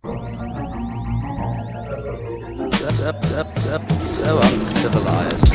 So uncivilized.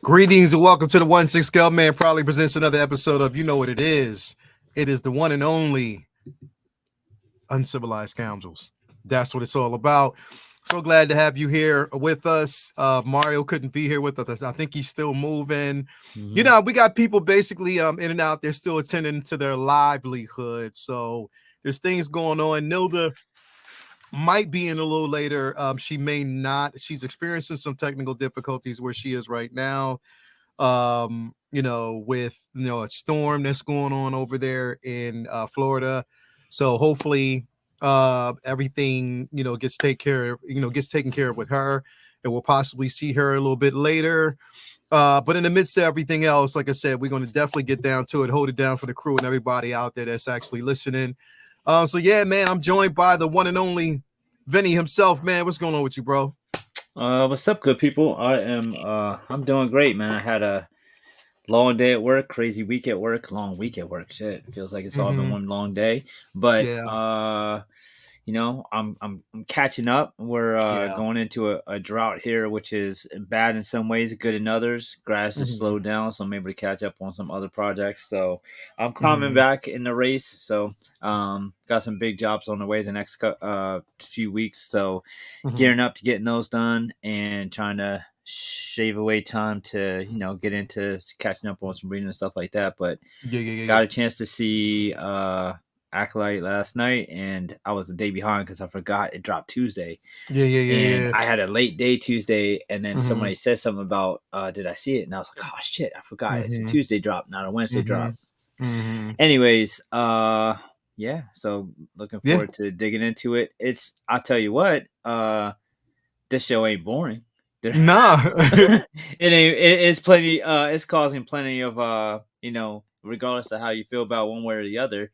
Greetings and welcome to the 1-6 Scale Man proudly presents another episode of You Know What It Is. It is the one and only Uncivilized Scoundrels. That's what it's all about. So glad to have you here with us. Mario couldn't be here with us. I think he's still moving. Mm-hmm. You know, we got people basically in and out. They're still attending to their livelihood. So there's things going on. Nilda might be in a little later. She may not. She's experiencing some technical difficulties where she is right now. With a storm that's going on over there in Florida. So hopefully everything gets taken care of with her, and we'll possibly see her a little bit later. But in the midst of everything else, like I said, we're going to definitely get down to it, hold it down for the crew and everybody out there that's actually listening. So yeah, man, I'm joined by the one and only Vinny himself. Man, what's going on with you, bro? What's up, good people? I'm doing great, man. I had a long day at work, crazy week at work, long week at work. Shit, feels like it's all been one long day. But Yeah. I'm catching up. We're going into a drought here, which is bad in some ways, good in others. Grass has slowed down, so I'm able to catch up on some other projects. So I'm climbing back in the race. So got some big jobs on the way the next few weeks. So gearing up to getting those done and trying to shave away time to get into catching up on some reading and stuff like that. But got a chance to see Acolyte last night, and I was a day behind because I forgot it dropped Tuesday. And I had a late day Tuesday, and then somebody said something about did I see it? And I was like, oh shit, I forgot. It's a Tuesday drop, not a Wednesday drop. Anyways, yeah, so looking forward to digging into it. I'll tell you what, this show ain't boring. Nah. It ain't. It's plenty. It's causing plenty of regardless of how you feel about one way or the other.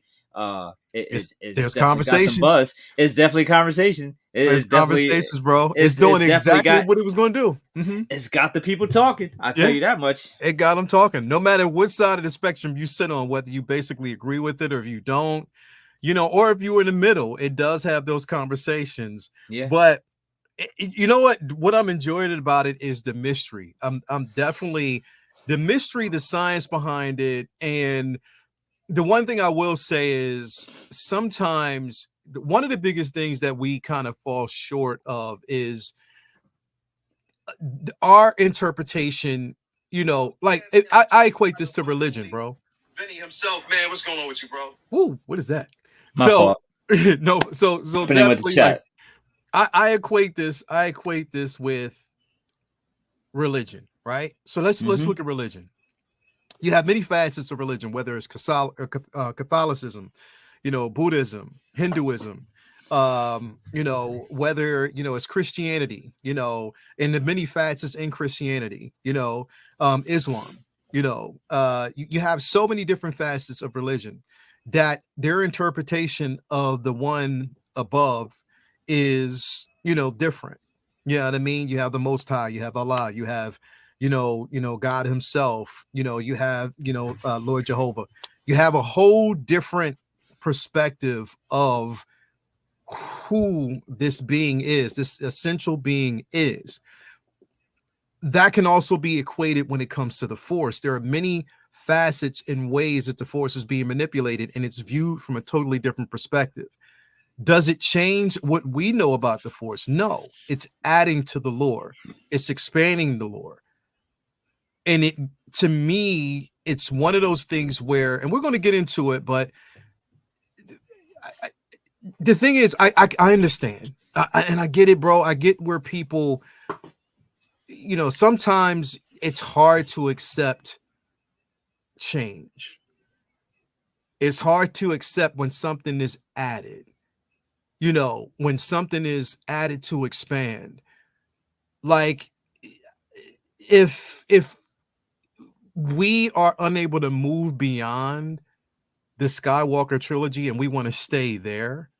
There's conversations. Buzz. It's definitely conversation. It's conversations, bro. It's doing exactly what it was going to do. It's got the people talking. I tell you that much. It got them talking. No matter what side of the spectrum you sit on, whether you basically agree with it or if you don't, or if you're in the middle, it does have those conversations. Yeah. But you know what I'm enjoying about it is the mystery. I'm definitely the mystery, the science behind it, and the one thing I will say is sometimes one of the biggest things that we kind of fall short of is our interpretation. I equate this to religion, bro. Vinny himself, man, what's going on with you, bro? Ooh, what is that? My fault. No, so definitely, like, I equate this with religion, right? So let's look at religion. You have many facets of religion, whether it's Catholicism, Buddhism, Hinduism, whether it's Christianity, and the many facets in Christianity, Islam, you have so many different facets of religion that their interpretation of the one above is different. You know what I mean? You have the Most High, you have Allah, you have God himself, you have Lord Jehovah. You have a whole different perspective of who this being is, this essential being is. That can also be equated when it comes to the Force. There are many facets and ways that the Force is being manipulated, and it's viewed from a totally different perspective. Does it change what we know about the Force? No, it's adding to the lore. It's expanding the lore. And to me, it's one of those things where, and we're going to get into it, but the thing is, I understand, and I get it, bro. I get where people, sometimes it's hard to accept change. It's hard to accept when something is added. you know, when something is added to expand. Like if we are unable to move beyond the Skywalker trilogy and we want to stay there,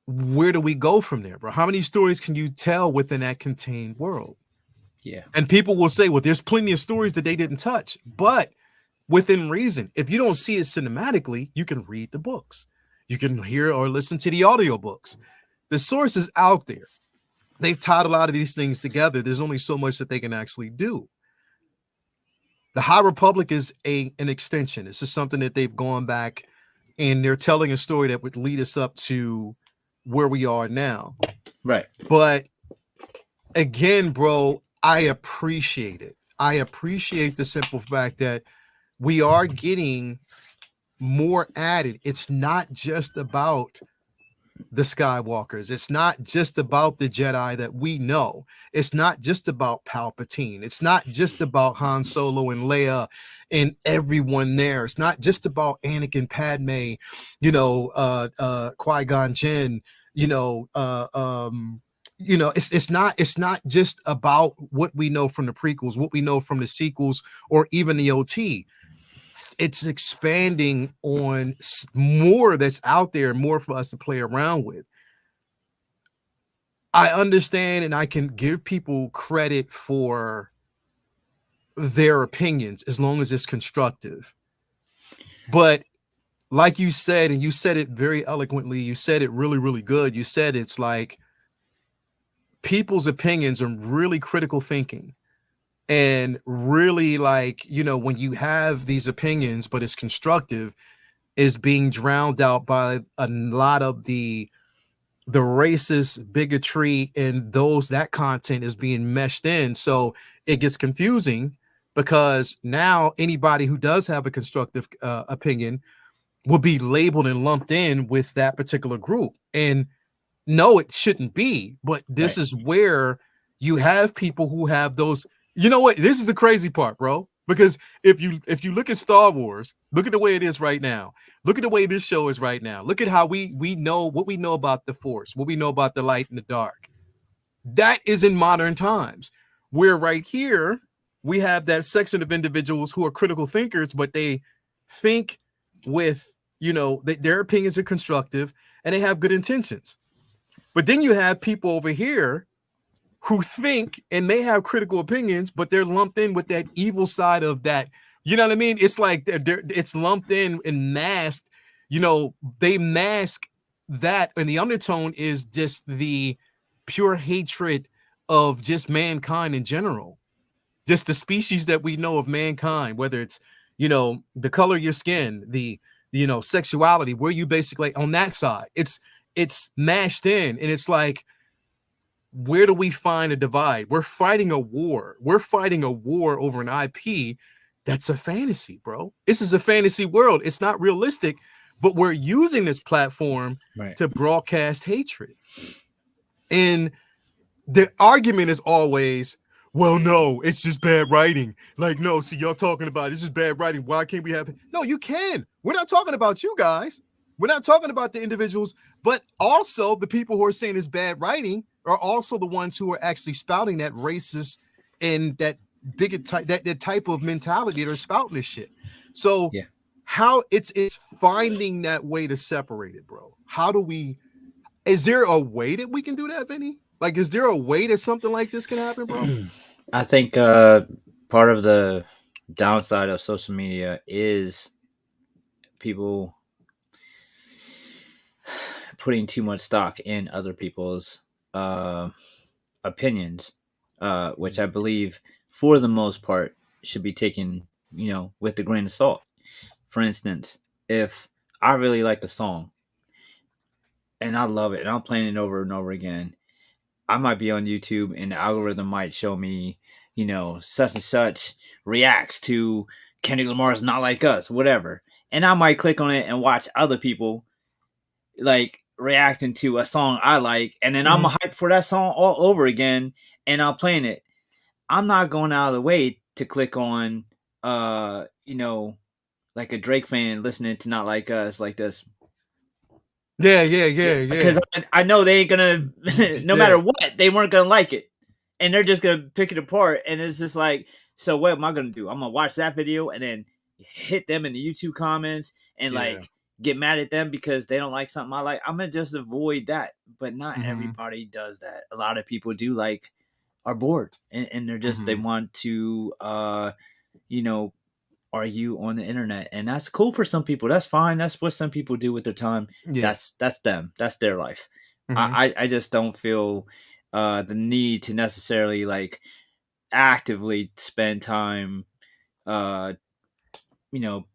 where do we go from there, bro? How many stories can you tell within that contained world? Yeah. And people will say, well, there's plenty of stories that they didn't touch, but within reason. If you don't see it cinematically, you can read the books. You can hear or listen to the audiobooks. The source is out there. They've tied a lot of these things together. There's only so much that they can actually do. The High Republic is an extension. It's just something that they've gone back and they're telling a story that would lead us up to where we are now. Right. But again, bro, I appreciate it. I appreciate the simple fact that we are getting more added. It's not just about the Skywalkers. It's not just about the Jedi that we know. It's not just about Palpatine. It's not just about Han Solo and Leia and everyone there. It's not just about Anakin, Padme, you know, Qui-Gon Jinn, you know, it's not just about what we know from the prequels, what we know from the sequels, or even the OT. It's expanding on more that's out there, more for us to play around with. I understand and I can give people credit for their opinions as long as it's constructive. But like you said, and you said it very eloquently, you said it really, really good. You said it's like people's opinions are really critical thinking. And really, like, you know, when you have these opinions, but it's constructive, is being drowned out by a lot of the racist bigotry, and that content is being meshed in. So it gets confusing because now anybody who does have a constructive opinion will be labeled and lumped in with that particular group. And no, it shouldn't be. But this is where you have people who have those. You know what? This is the crazy part, bro. Because if you look at Star Wars, look at the way it is right now. Look at the way this show is right now. Look at how we know what we know about the Force, what we know about the light and the dark. That is in modern times. Where right here we have that section of individuals who are critical thinkers, but they think with, you know, their opinions are constructive and they have good intentions. But then you have people over here who think and may have critical opinions, but they're lumped in with that evil side of that. You know what I mean? It's like it's lumped in and masked. You know, they mask that, and the undertone is just the pure hatred of just mankind in general, just the species that we know of mankind, whether it's, you know, the color of your skin, the you know, sexuality, where you basically on that side, it's mashed in, and it's like, where do we find a divide? We're fighting a war. We're fighting a war over an IP that's a fantasy, bro. This is a fantasy world. It's not realistic, but we're using this platform to broadcast hatred. And the argument is always, well, no, it's just bad writing. Like, no, see, y'all talking about it's just bad writing. Why can't we have it? No, you can. We're not talking about you guys. We're not talking about the individuals, but also the people who are saying it's bad writing are also the ones who are actually spouting that racist and that bigot type, that type of mentality that are spouting this shit. So how it's finding that way to separate it, bro. How do we? Is there a way that we can do that, Vinny? Like, is there a way that something like this can happen, bro? I think part of the downside of social media is people putting too much stock in other people's opinions, which I believe, for the most part, should be taken, you know, with a grain of salt. For instance, if I really like a song and I love it and I'm playing it over and over again, I might be on YouTube and the algorithm might show me, you know, such and such reacts to Kendrick Lamar's Not Like Us, whatever. And I might click on it and watch other people like reacting to a song I like, and then I'm hyped for that song all over again, and I'm playing it. I'm not going out of the way to click on, you know, like a Drake fan listening to Not Like Us like this. Yeah. Because I know they ain't gonna, no matter what, they weren't gonna like it, and they're just gonna pick it apart. And it's just like, so what am I gonna do? I'm gonna watch that video and then hit them in the YouTube comments and Yeah. like get mad at them because they don't like something I like. I'm gonna just avoid that. But not Mhm. everybody does that. A lot of people do like are bored and they're just they Mhm. want to you know argue on the internet, and that's cool for some people. That's fine. That's what some people do with their time. Yeah. That's them. That's their life. Mhm. I just don't feel the need to necessarily like actively spend time uh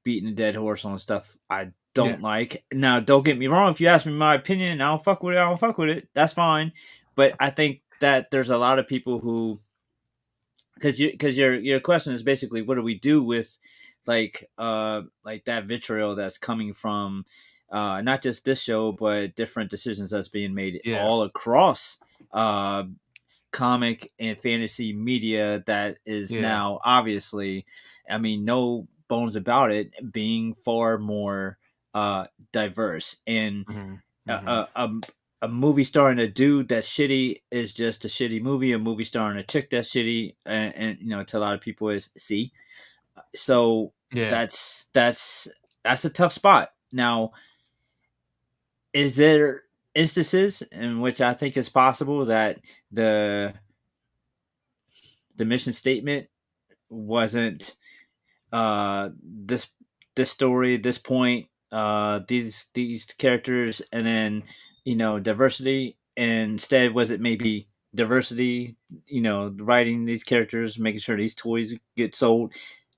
beating a dead horse on stuff I Yeah. don't like. Now don't get me wrong, if you ask me my opinion and I don't fuck with it, I don't fuck with it. That's fine. But I think that there's a lot of people who, because your question is basically what do we do with like that vitriol that's coming from not just this show but different decisions that's being made Yeah. all across uh comic and fantasy media that is Yeah. now obviously, I mean, no bones about it, being far more diverse. And Mhm. a, Mhm. a, a, a movie starring a dude that's shitty is just a shitty movie. A movie starring a chick that's shitty, and to a lot of people is C. So Yeah. that's a tough spot. Now, is there instances in which I think it's possible that the the mission statement wasn't this story, this point, these characters, and then diversity, and instead was it maybe diversity, writing these characters, making sure these toys get sold,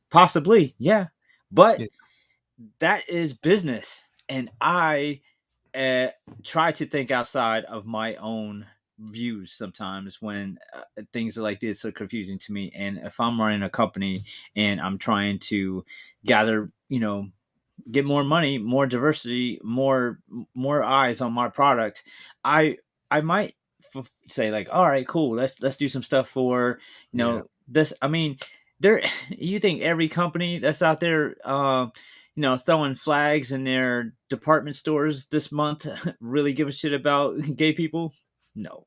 possibly, yeah, but Yeah. that is business, and I uh, try to think outside of my own views sometimes when things like this are confusing to me. And if I'm running a company and I'm trying to gather, get more money, more diversity, more eyes on my product, I I might say like, all right, cool, let's do some stuff for Yeah. this. I mean, there, you think every company that's out there, throwing flags in their department stores this month really give a shit about gay people? No.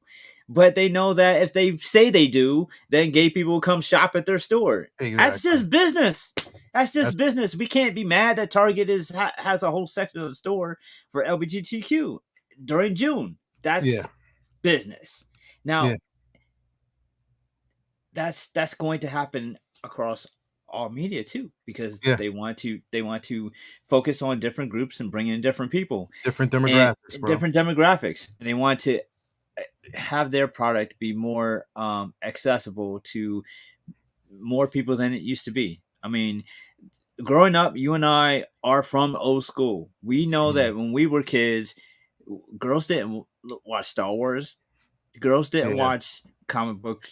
But they know that if they say they do, then gay people will come shop at their store. That's Exactly. just business. That's That's just business. We can't be mad that Target has a whole section of the store for LGBTQ during June. That's yeah. business. Yeah. Now, that's going to happen across all media too, because Yeah. they want to focus on different groups and bring in different people Different and demographics, bro. different demographics. And they want to have their product be more accessible to more people than it used to be. I mean, growing up, you and I are from old school. We know Mhm. that when we were kids, girls didn't watch Star Wars. Girls didn't Yeah. watch comic book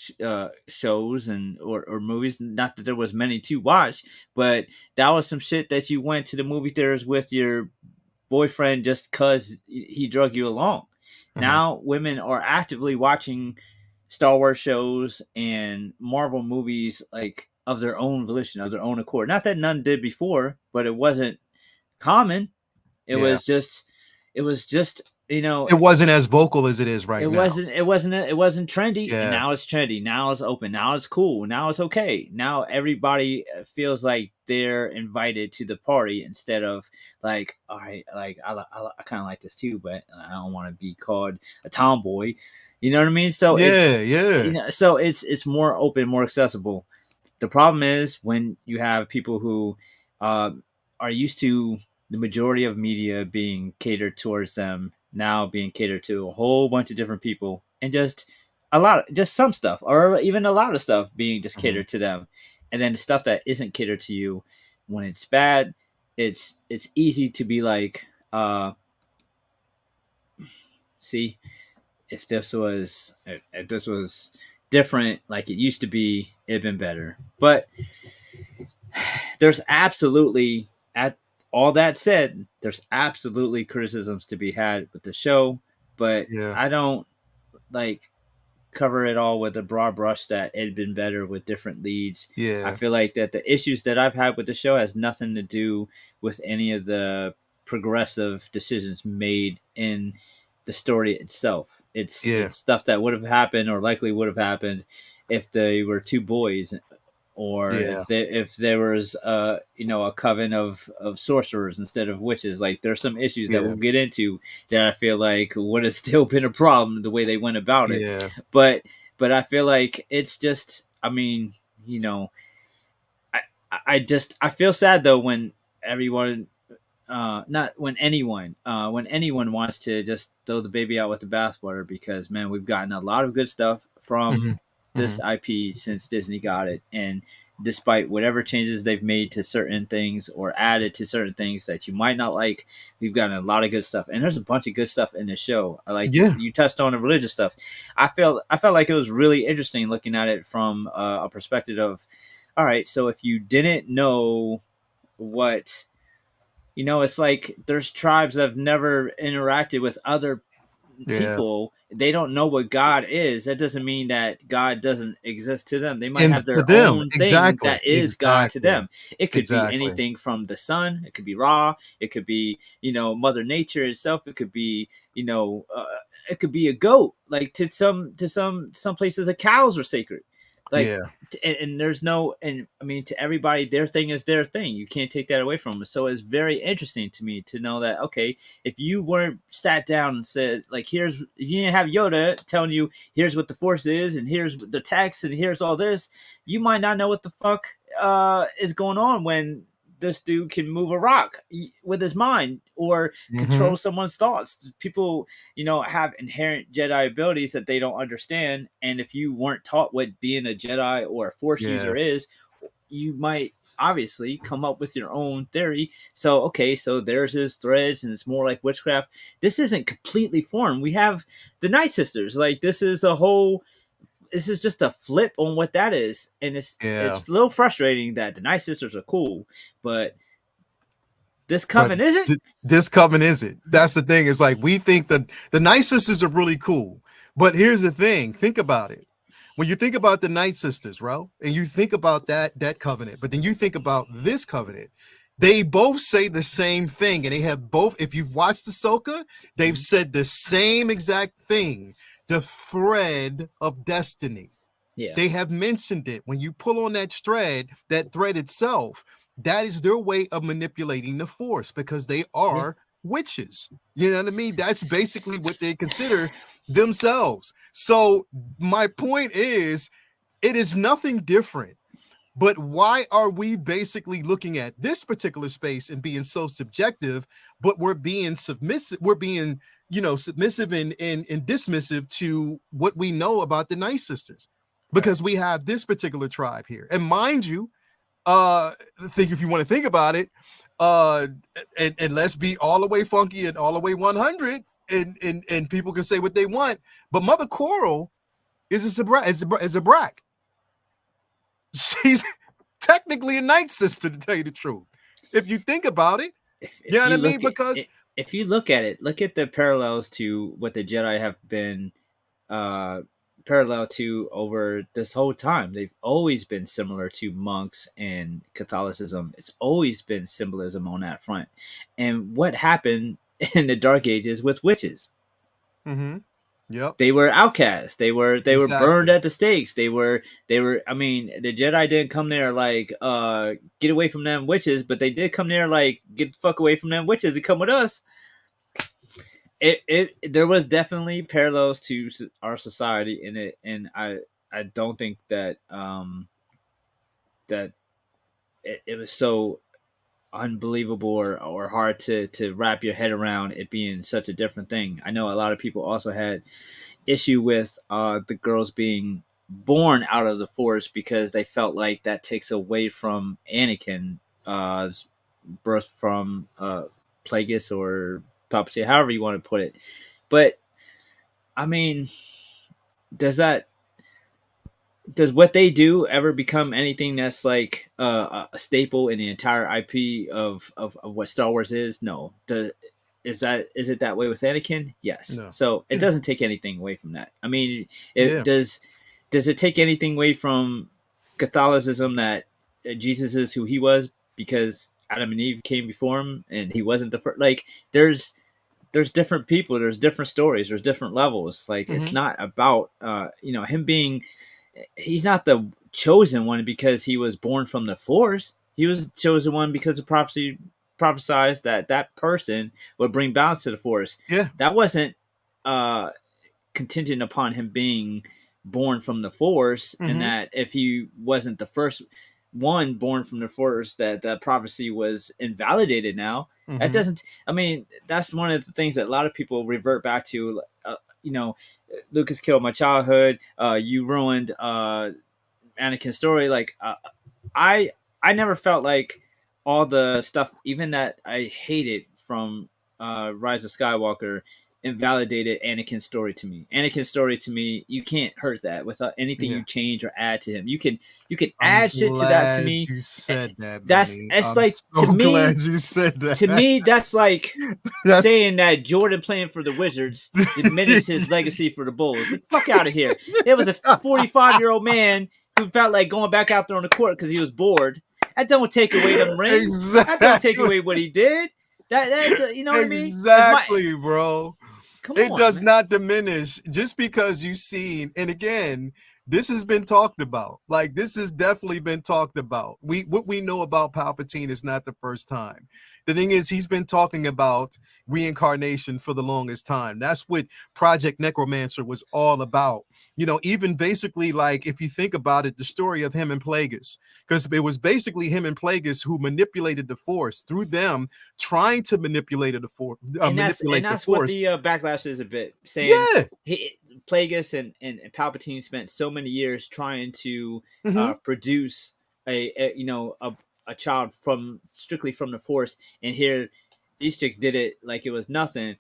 shows or movies. Not that there was many to watch, but that was some shit that you went to the movie theaters with your boyfriend just cause he drug you along. Mhm. Now women are actively watching Star Wars shows and Marvel movies like of their own volition, of their own accord. Not that none did before, but it wasn't common. It Yeah. was just it was just It wasn't as vocal as it is it right now. wasn't it wasn't it wasn't trendy, and Yeah. now it's trendy. Now it's open. Now it's cool. Now it's okay. Now everybody feels like they're invited to the party instead of like, all right, like I kind of like this too, but I don't want to be called a tomboy. You know what I mean? So Yeah. Yeah. it's more open, more accessible. The problem is when you have people who uh, are used to the majority of media being catered towards them now being catered to a whole bunch of different people, and just some stuff or even a lot of stuff being just Mhm. catered to them, and then the stuff that isn't catered to you, when it's bad, it's easy to be like, see, if this was different like it used to be, it'd been better. But there's absolutely, at all that said, there's absolutely criticisms to be had with the show, but Yeah. I don't like cover it all with a broad brush that it'd been better with different leads. I Yeah. feel like that the issues that I've had with the show has nothing to do with any of the progressive decisions made in the story itself. It's Yeah. stuff that would have happened or likely would have happened if they were two boys, or Yeah. if there was a coven of sorcerers instead of witches. Like there's some issues that Yeah. we'll get into that I feel like would have still been a problem the way they went about it. Yeah. But I feel like it's just, I mean, you know, I feel sad though when everyone not when anyone wants to just throw the baby out with the bathwater, because man, we've gotten a lot of good stuff from Mhm. this Mhm. IP since Disney got it, and despite whatever changes they've made to certain things or added to certain things that you might not like, we've gotten a lot of good stuff, and there's a bunch of good stuff in the show. Like Yeah. you touched on the religious stuff. I felt like it was really interesting looking at it from a perspective of, all right, so if you didn't know what, it's like there's tribes that have never interacted with other Yeah. people. They don't know what God is. That doesn't mean that God doesn't exist to them. They might And have to their them, own thing exactly. that is God to Exactly. them. It could be Exactly. anything from the sun. It could be Ra. It could be, Mother Nature itself. It could be, it could be a goat. Like to some places, the cows are sacred. Like, Yeah. and there's no, and I mean, to everybody, their thing is their thing. You can't take that away from them. So it's very interesting to me to know that, okay, if you weren't sat down and said, like, you didn't have Yoda telling you, here's what the Force is, and here's the text, and here's all this, you might not know what the fuck is going on when this dude can move a rock with his mind or control Mhm. someone's thoughts. People, have inherent Jedi abilities that they don't understand. And if you weren't taught what being a Jedi or a Force Yeah. user is, you might obviously come up with your own theory. So, okay, so there's his threads and it's more like witchcraft. This isn't completely foreign. We have the Night Sisters. Like, this is just a flip on what that is. And it's Yeah. a little frustrating that the Night Sisters are cool, but this But coven isn't. this coven isn't. That's the thing. It's like we think that the Night Sisters are really cool. But here's the thing. Think about it. When you think about the Night Sisters, bro, and you think about that covenant, but then you think about this covenant, they both say the same thing, and they have both. If you've watched Ahsoka, they've said the same exact thing: the thread of destiny. Yeah. They have mentioned it. When you pull on that thread itself, that is their way of manipulating the Force, because they are witches. You know what I mean? That's basically what they consider themselves. So my point is, it is nothing different. But why are we basically looking at this particular space and being so subjective, but we're being submissive, we're being, submissive and dismissive to what we know about the Night Sisters? Because we have this particular tribe here. And mind you, think if you want to think about it, and let's be all the way funky and all the way 100, and people can say what they want, but Mother Coral is a Brack. She's technically a Night Sister, to tell you the truth. If you think about it, you know what I mean? Because if you look at it, look at the parallels to what the Jedi have been parallel to over this whole time. They've always been similar to monks and Catholicism. It's always been symbolism on that front. And what happened in the Dark Ages with witches? Yep. They were outcasts. They were Exactly. burned at the stakes. They were I mean, the Jedi didn't come there like get away from them witches, but they did come there like get the fuck away from them witches and come with us. There was definitely parallels to our society in it, and I don't think that that it was so unbelievable or hard to wrap your head around it being such a different thing. I know a lot of people also had issue with the girls being born out of the Force because they felt like that takes away from Anakin birth from Plagueis or Palpatine, however you want to put it. But I mean, does what they do ever become anything that's like a staple in the entire IP of what Star Wars is? No. Is it that way with Anakin? Yes. No. So it doesn't take anything away from that. I mean, Yeah. does it take anything away from Catholicism that Jesus is who he was? Because Adam and Eve came before him, and he wasn't the first. Like, there's different people, there's different stories, there's different levels. Like, it's not about him being. He's not the chosen one because he was born from the Force. He was the chosen one because the prophecy prophesied that person would bring balance to the Force. Yeah, that wasn't contingent upon him being born from the Force, and that if he wasn't the first one born from the Force, that prophecy was invalidated. Now that doesn't. I mean, that's one of the things that a lot of people revert back to. Lucas killed my childhood. You ruined Anakin's story. Like, I never felt like all the stuff, even that I hated from Rise of Skywalker, invalidated Anakin's story to me. Anakin's story to me, you can't hurt that without anything you change or add to him. You can add shit to that to me. You said that. It's like, so to me. Glad you said that. To me, that's like saying that Jordan playing for the Wizards diminished his legacy for the Bulls. Like, fuck out of here. There was a 45-year-old man who felt like going back out there on the court because he was bored. That don't take away them rings. Exactly. That don't take away what he did. That you know what I mean? Exactly, bro. It does man. not diminish just because you've seen. And again, this has been talked about. Like, this has definitely been talked about. What we know about Palpatine is not the first time. The thing is, he's been talking about reincarnation for the longest time. That's what Project Necromancer was all about. Even basically, like, if you think about it, the story of him and Plagueis, because it was basically him and Plagueis who manipulated the Force through them trying to manipulate the Force. And that's what the backlash is a bit saying. Plagueis and Palpatine spent so many years trying to produce a child strictly from the Force, and here these chicks did it like it was nothing.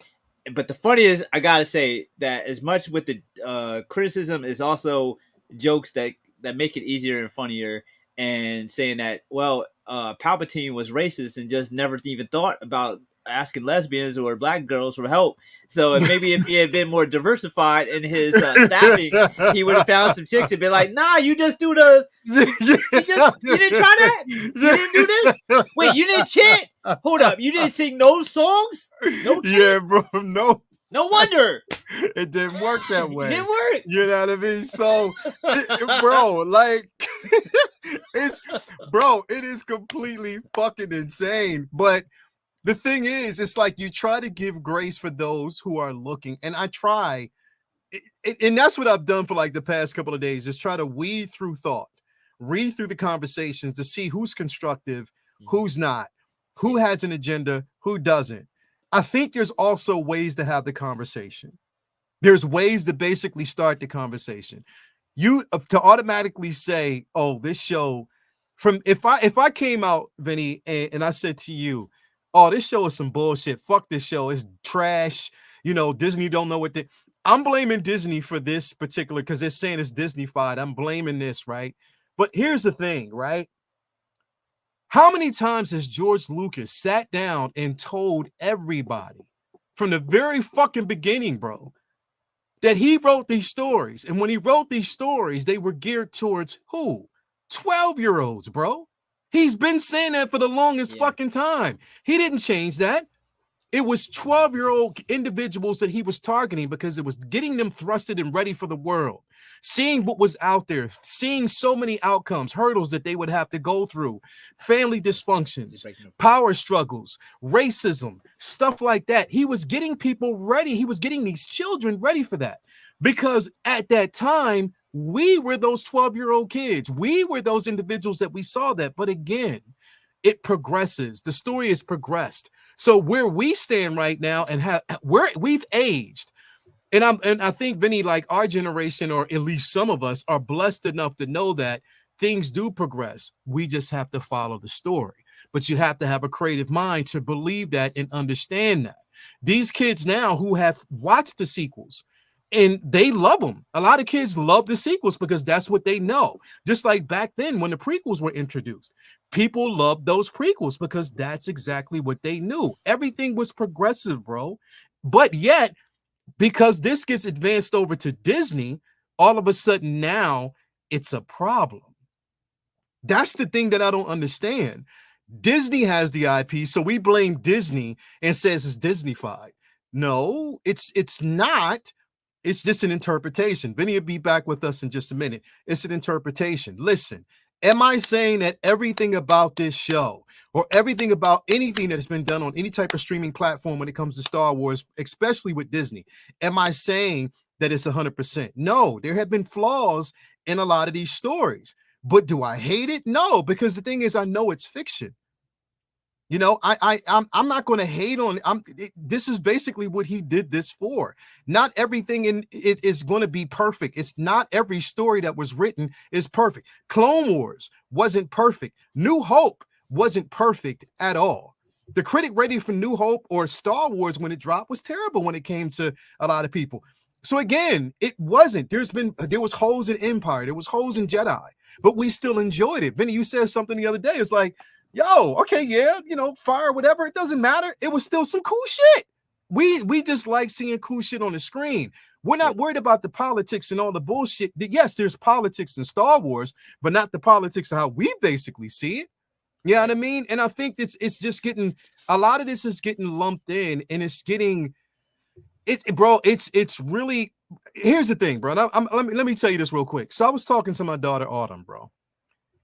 But the funny is, I gotta say that as much with the criticism is also jokes that make it easier and funnier, and saying that, well, Palpatine was racist and just never even thought about asking lesbians or black girls for help. So maybe if he had been more diversified in his staffing, he would have found some chicks and been like, nah, you just do the you didn't try that? You didn't do this? Wait, you didn't chant? Hold up, you didn't sing no songs? No chant? Yeah, bro, no. No wonder. It didn't work that way. It didn't work. You know what I mean? So, bro, like, it is completely fucking insane. But the thing is, it's like you try to give grace for those who are looking. And I try, and that's what I've done for like the past couple of days, is try to weed through thought, read through the conversations to see who's constructive, who's not, who has an agenda, who doesn't. I think there's also ways to have the conversation. There's ways to basically start the conversation. You to automatically say, oh, this show, from if I came out, Vinny, and I said to you, oh, this show is some bullshit. Fuck this show. It's trash. Disney don't know what they. I'm blaming Disney for this particular, because they're saying it's Disney-fied. I'm blaming this, right? But here's the thing, right? How many times has George Lucas sat down and told everybody from the very fucking beginning, bro, that he wrote these stories? And when he wrote these stories, they were geared towards who? 12-year-olds, bro. He's been saying that for the longest fucking time. He didn't change that. It was 12-year-old individuals that he was targeting because it was getting them thrusted and ready for the world, seeing what was out there, seeing so many outcomes, hurdles that they would have to go through, family dysfunctions, power struggles, racism, stuff like that. He was getting people ready. He was getting these children ready for that, because at that time, we were those 12-year-old kids. We were those individuals that we saw that. But again, it progresses. The story has progressed. So where we stand right now, and we've aged, and I think, Vinny, like our generation, or at least some of us, are blessed enough to know that things do progress. We just have to follow the story. But you have to have a creative mind to believe that and understand that. These kids now who have watched the sequels, and they love them. A lot of kids love the sequels because that's what they know. Just like back then when the prequels were introduced, people loved those prequels because that's exactly what they knew. Everything was progressive, bro. But yet, because this gets advanced over to Disney, all of a sudden now it's a problem. That's the thing that I don't understand. Disney has the IP, so we blame Disney and says it's Disney-fied. No, it's not. It's just an interpretation. Vinny will be back with us in just a minute. It's an interpretation. Listen, am I saying that everything about this show or everything about anything that's been done on any type of streaming platform when it comes to Star Wars, especially with Disney, am I saying that it's 100%? No, there have been flaws in a lot of these stories. But do I hate it? No, because the thing is, I know it's fiction. You know, I'm not going to hate on. This is basically what he did this for. Not everything in it is going to be perfect. It's not every story that was written is perfect. Clone Wars wasn't perfect. New Hope wasn't perfect at all. The critic rating for New Hope or Star Wars when it dropped was terrible when it came to a lot of people. So again, it wasn't. There was holes in Empire. There was holes in Jedi, but we still enjoyed it. Benny, you said something the other day. It's like, yo, okay, yeah, you know, fire, whatever, it doesn't matter. It was still some cool shit. We just like seeing cool shit on the screen. We're not worried about the politics and all the bullshit. Yes, there's politics in Star Wars, but not the politics of how we basically see it. You know what I mean? And I think it's just getting, a lot of this is getting lumped in, and it's getting bro. It's really, here's the thing, bro. Let me tell you this real quick. So I was talking to my daughter Autumn, bro.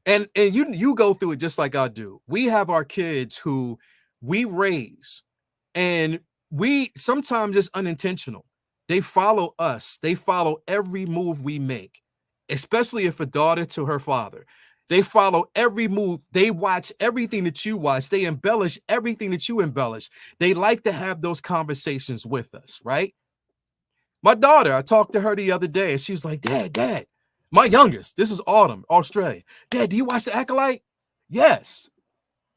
And you go through it just like I do. We have our kids who we raise, and we sometimes it's unintentional. They follow us. They follow every move we make, especially if a daughter to her father. They follow every move. They watch everything that you watch. They embellish everything that you embellish. They like to have those conversations with us, right? My daughter, I talked to her the other day, and she was like, Dad, my youngest, this is Autumn, Australia. Dad, do you watch The Acolyte? Yes,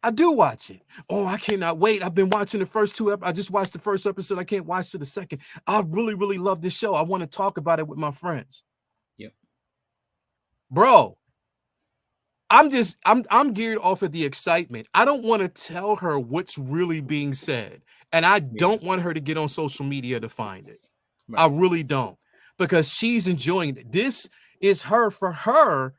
I do watch it. Oh, I cannot wait. I've been watching the first two episodes. I just watched the first episode. I can't watch to the second. I really, really love this show. I want to talk about it with my friends. Yep. Bro, I'm geared off of the excitement. I don't want to tell her what's really being said. And I don't want her to get on social media to find it. Right. I really don't, because she's enjoying it. This is her, for her,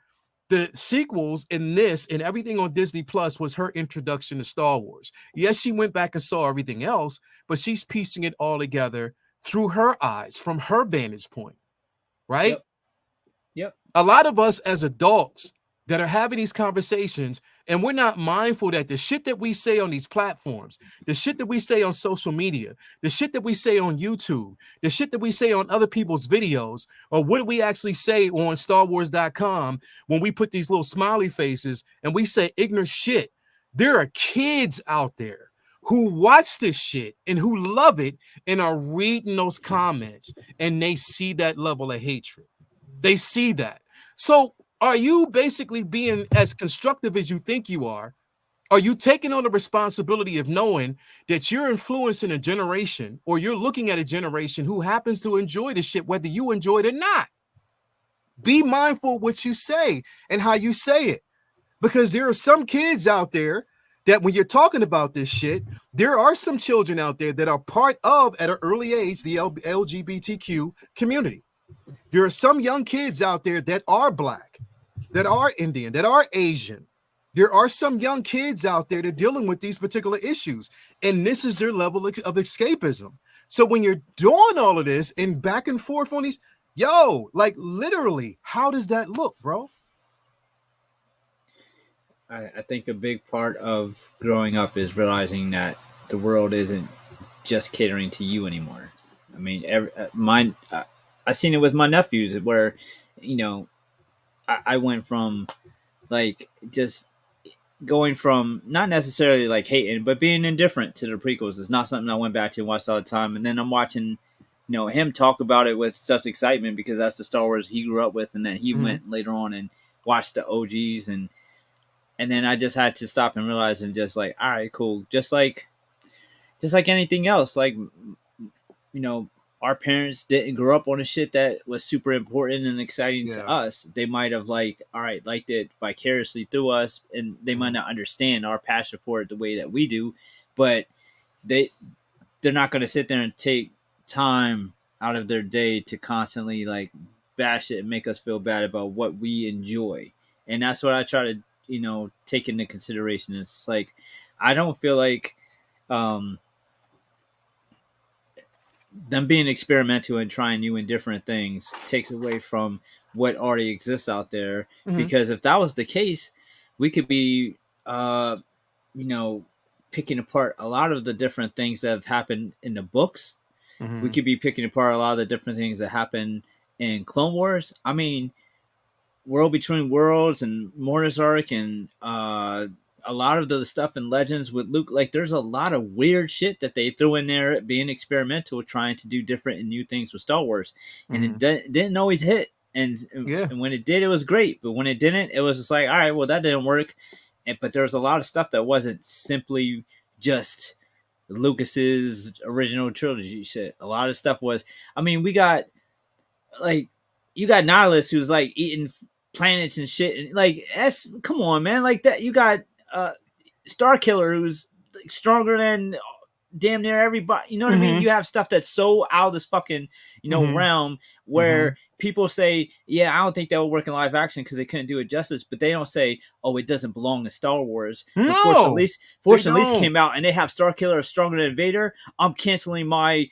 the sequels in this and everything on Disney Plus was her introduction to Star Wars. Yes, she went back and saw everything else, but she's piecing it all together through her eyes, from her vantage point, right? Yep. A lot of us as adults that are having these conversations, and we're not mindful that the shit that we say on these platforms, the shit that we say on social media, the shit that we say on YouTube, the shit that we say on other people's videos, or what do we actually say on StarWars.com when we put these little smiley faces and we say ignorant shit. There are kids out there who watch this shit and who love it and are reading those comments, and they see that level of hatred. They see that. So are you basically being as constructive as you think you are? Are you taking on the responsibility of knowing that you're influencing a generation, or you're looking at a generation who happens to enjoy this shit, whether you enjoy it or not? Be mindful of what you say and how you say it, because there are some kids out there that when you're talking about this shit, there are some children out there that are part of, at an early age, the LGBTQ community. There are some young kids out there that are Black, that are Indian, that are Asian. There are some young kids out there that are dealing with these particular issues, and this is their level of escapism. So when you're doing all of this and back and forth on these, yo, like literally, how does that look, bro? I think a big part of growing up is realizing that the world isn't just catering to you anymore. I mean, I seen it with my nephews, where, you know, I went from like just going from not necessarily like hating, but being indifferent to the prequels. It's not something I went back to and watched all the time. And then I'm watching, him talk about it with such excitement, because that's the Star Wars he grew up with, and then he went later on and watched the OGs, and then I just had to stop and realize, and just like, all right, cool, just like anything else, like, our parents didn't grow up on a shit that was super important and exciting to us. They might have liked it vicariously through us, and they might not understand our passion for it the way that we do, but they're not going to sit there and take time out of their day to constantly like bash it and make us feel bad about what we enjoy. And that's what I try to take into consideration. It's like I don't feel like them being experimental and trying new and different things takes away from what already exists out there. Mhm. Because if that was the case, we could be, you know, picking apart a lot of the different things that have happened in the books. We Mhm. could be picking apart a lot of the different things that happen in Clone Wars. I mean, World Between Worlds and Mortis Arc and a lot of the stuff in Legends with Luke. Like, there's a lot of weird shit that they threw in there, being experimental, trying to do different and new things with Star Wars, and Mhm. didn't always hit. Yeah. And when it did, it was great. But when it didn't, it was just like, all right, well, that didn't work. But there was a lot of stuff that wasn't simply just Lucas's original trilogy shit. A lot of stuff was. I mean, we got like you got Nihilus who's like eating planets and shit, and like that's come on, man. Like that, you got Star Killer who's like, stronger than damn near everybody. You know what I mean? Mhm. You have stuff that's so out of this fucking Mhm. realm where Mhm. people say, yeah, I don't think that would work in live action because they couldn't do it justice, but they don't say, oh, it doesn't belong to Star Wars. When No, Force they Unleashed don't. came out and they have Star Killer stronger than Vader, I'm canceling my,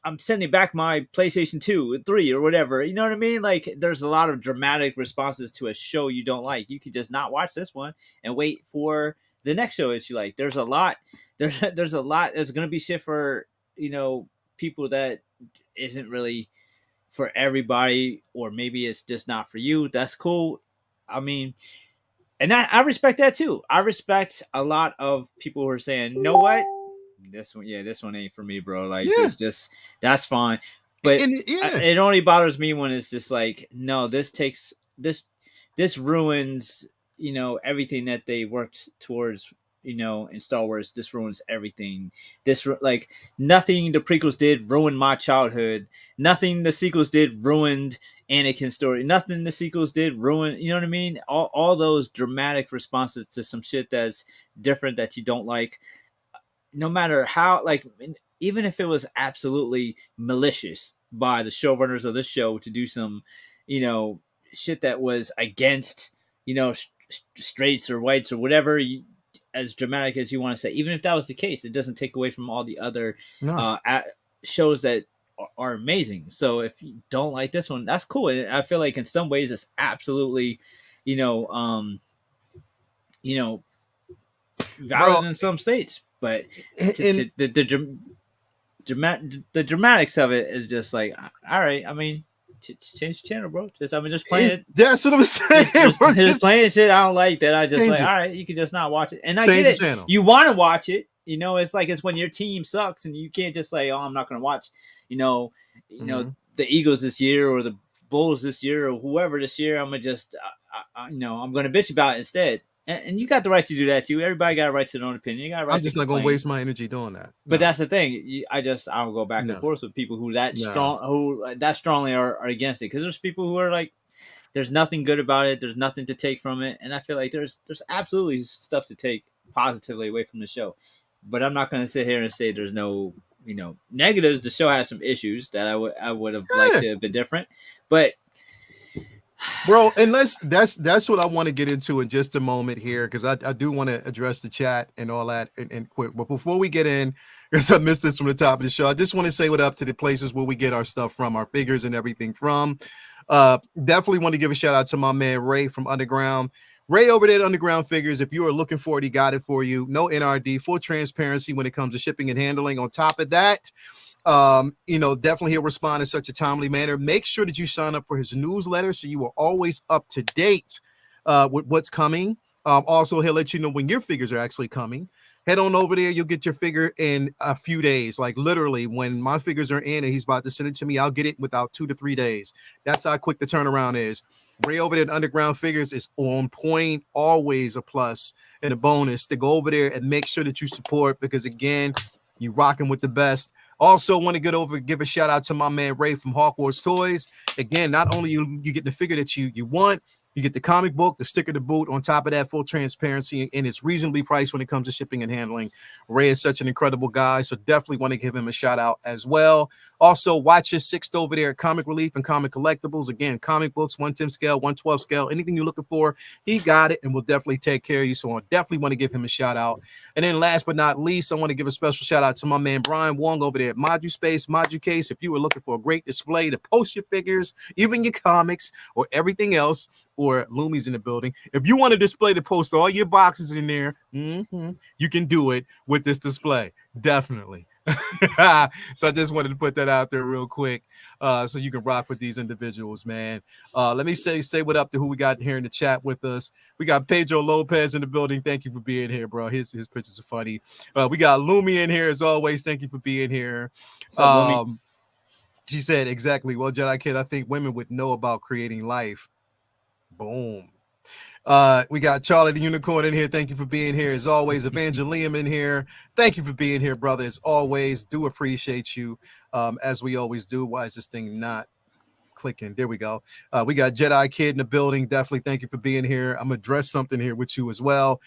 I'm sending back my PlayStation 2, 3, or whatever. You know what I mean? Like, there's a lot of dramatic responses to a show you don't like. You could just not watch this one and wait for the next show that you like. There's a lot. There's a lot. There's gonna be shit for people that isn't really for everybody, or maybe it's just not for you. That's cool. I mean, and I respect that too. I respect a lot of people who are saying, you know what? This one ain't for me, bro. Like, Yeah. this just that's fine. But And yeah. it only bothers me when it's just like, no, this ruins, everything that they worked towards, in Star Wars. This ruins everything. Like, nothing the prequels did ruined my childhood. Nothing the sequels did ruined Anakin's story. Nothing the sequels did ruin, you know what I mean? All those dramatic responses to some shit that's different that you don't like, no matter how, like, even if it was absolutely malicious by the showrunners of this show to do some, shit that was against, straights or whites or whatever, as dramatic as you want to say, even if that was the case, it doesn't take away from all the other No. shows that are amazing. So if you don't like this one, that's cool. And I feel like in some ways it's absolutely, valid Bro, in some states, but and the dramatics of it is just like, all right. I mean, change the channel, bro. Just playing it. that's what I'm saying. Bro. Just playing shit I don't like that. I just Change like, it. all right, you can just not watch it. And I Change get the it. channel. You want to watch it. It's like it's when your team sucks and you can't just say, oh, I'm not going to watch. Mhm. The Eagles this year or the Bulls this year or whoever this year. I'm gonna just, I'm going to bitch about it instead. And you got the right to do that too. Everybody got a right to their own opinion. You got a right I'm to just not complain. gonna waste my energy doing that. But No. that's the thing. I don't go back and forth with people who that strongly are against it, because there's people who are like, there's nothing good about it. There's nothing to take from it, and I feel like there's absolutely stuff to take positively away from the show. But I'm not going to sit here and say there's no negatives. The show has some issues that I would have liked to have been different, but. Bro, and that's what I want to get into in just a moment here, because I do want to address the chat and all that and quick. But before we get in, because I missed this from the top of the show, I just want to say what up to the places where we get our stuff from, our figures and everything from. Definitely want to give a shout out to my man Ray from Underground. Ray over there at Underground Figures, if you are looking for it, he got it for you. No NRD, full transparency when it comes to shipping and handling. On top of that, definitely he'll respond in such a timely manner. Make sure that you sign up for his newsletter so you are always up to date with what's coming. Also, he'll let you know when your figures are actually coming. Head on over there. You'll get your figure in a few days. Like, literally, when my figures are in and he's about to send it to me, I'll get it without 2 to 3 days. That's how quick the turnaround is. Ray over there at Underground Figures is on point. Always a plus and a bonus to go over there and make sure that you support, because, again, you rocking with the best. Also, want to give a shout out to my man Ray from Hawkwarts Toys. Again, not only you get the figure that you want, you get the comic book, the sticker to boot. On top of that, full transparency, and it's reasonably priced when it comes to shipping and handling. Ray is such an incredible guy, so definitely want to give him a shout out as well. Also, watch his sixth over there at Comic Relief and Comic Collectibles. Again, comic books, 110 scale, 112 scale, anything you're looking for, he got it and will definitely take care of you. So I definitely want to give him a shout out. And then last but not least, I want to give a special shout out to my man Brian Wong over there at Modu Space, Modu Case. If you were looking for a great display to post your figures, even your comics or everything else, or Lumi's in the building, if you want a display to post all your boxes in there, you can do it with this display. Definitely. So I just wanted to put that out there real quick, so you can rock with these individuals, man. Let me say what up to who we got here in the chat with us. We got Pedro Lopez in the building. Thank you for being here, bro. His pictures are funny. We got Lumi in here as always. Thank you for being here. What's up, Lumi? She said exactly. Well, Jedi Kid, I think women would know about creating life. Boom. We got Charlie the Unicorn in here. Thank you for being here as always. Evangelium in here. Thank you for being here, brother. As always, do appreciate you, as we always do. Why is this thing not clicking? There we go. We got Jedi Kid in the building. Definitely thank you for being here. I'm gonna address something here with you as well.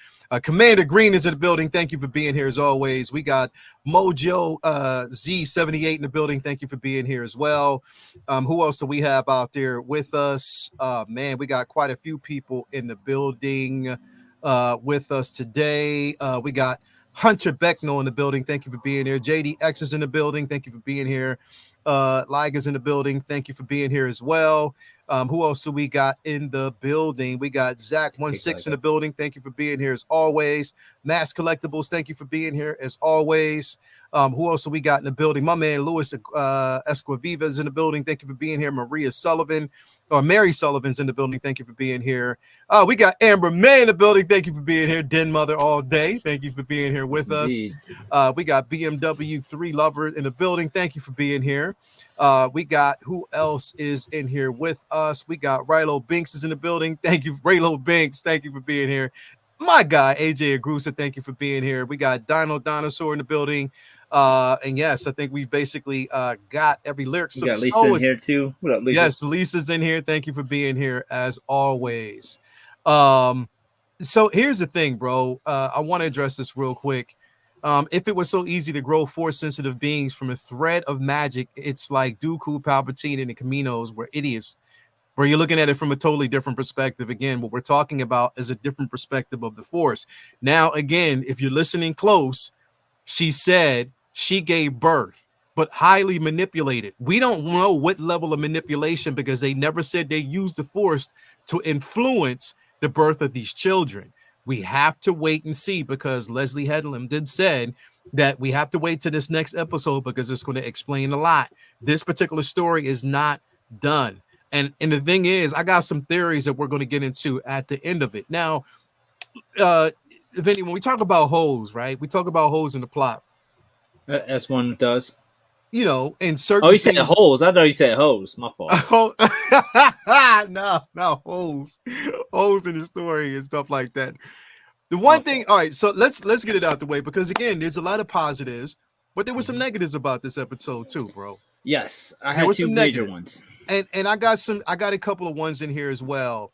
Commander Green is in the building. Thank you for being here as always. We got Mojo Z78 in the building. Thank you for being here as well. Who else do we have out there with us? Man, we got quite a few people in the building with us today. We got Hunter Becknell in the building. Thank you for being here. JDX is in the building. Thank you for being here. Liger's in the building. Thank you for being here as well. Who else do we got in the building? We got Zach16 in the building. Thank you for being here as always. Mass Collectibles, thank you for being here as always. Who else do we got in the building? My man Louis Esquiviva is in the building. Thank you for being here. Mary Sullivan's in the building. Thank you for being here. We got Amber May in the building. Thank you for being here. Den Mother all day. Thank you for being here with us. We got BMW 3 Lover in the building. Thank you for being here. We got who else is in here with us? We got Rilo Binks is in the building. Thank you, Rilo Binks. Thank you for being here. My guy AJ Agrusa, thank you for being here. We got Dino Dinosaur in the building. And yes, I think we basically got every lyric. We got Lisa in here too. What up, Lisa? Yes, Lisa's in here. Thank you for being here as always. So here's the thing, bro. I want to address this real quick. If it was so easy to grow force-sensitive beings from a thread of magic, it's like Dooku, Palpatine, and the Caminos were idiots. Where you're looking at it from a totally different perspective. Again, what we're talking about is a different perspective of the Force. Now, again, if you're listening close, she said she gave birth, but highly manipulated. We don't know what level of manipulation because they never said they used the Force to influence the birth of these children. We have to wait and see because Leslie Headlam did said that we have to wait to this next episode because it's going to explain a lot. This particular story is not done. And the thing is, I got some theories that we're going to get into at the end of it. Now, Vinny, when we talk about holes, right? We talk about holes in the plot. As one does. You know, in certain. Oh, you said holes. I thought you said hose. My fault. No, holes. Holes in the story and stuff like that. The one thing, all right, so let's get it out the way because again, there's a lot of positives, but there were some negatives about this episode too, bro. Yes, I had two major ones. And I got a couple of ones in here as well.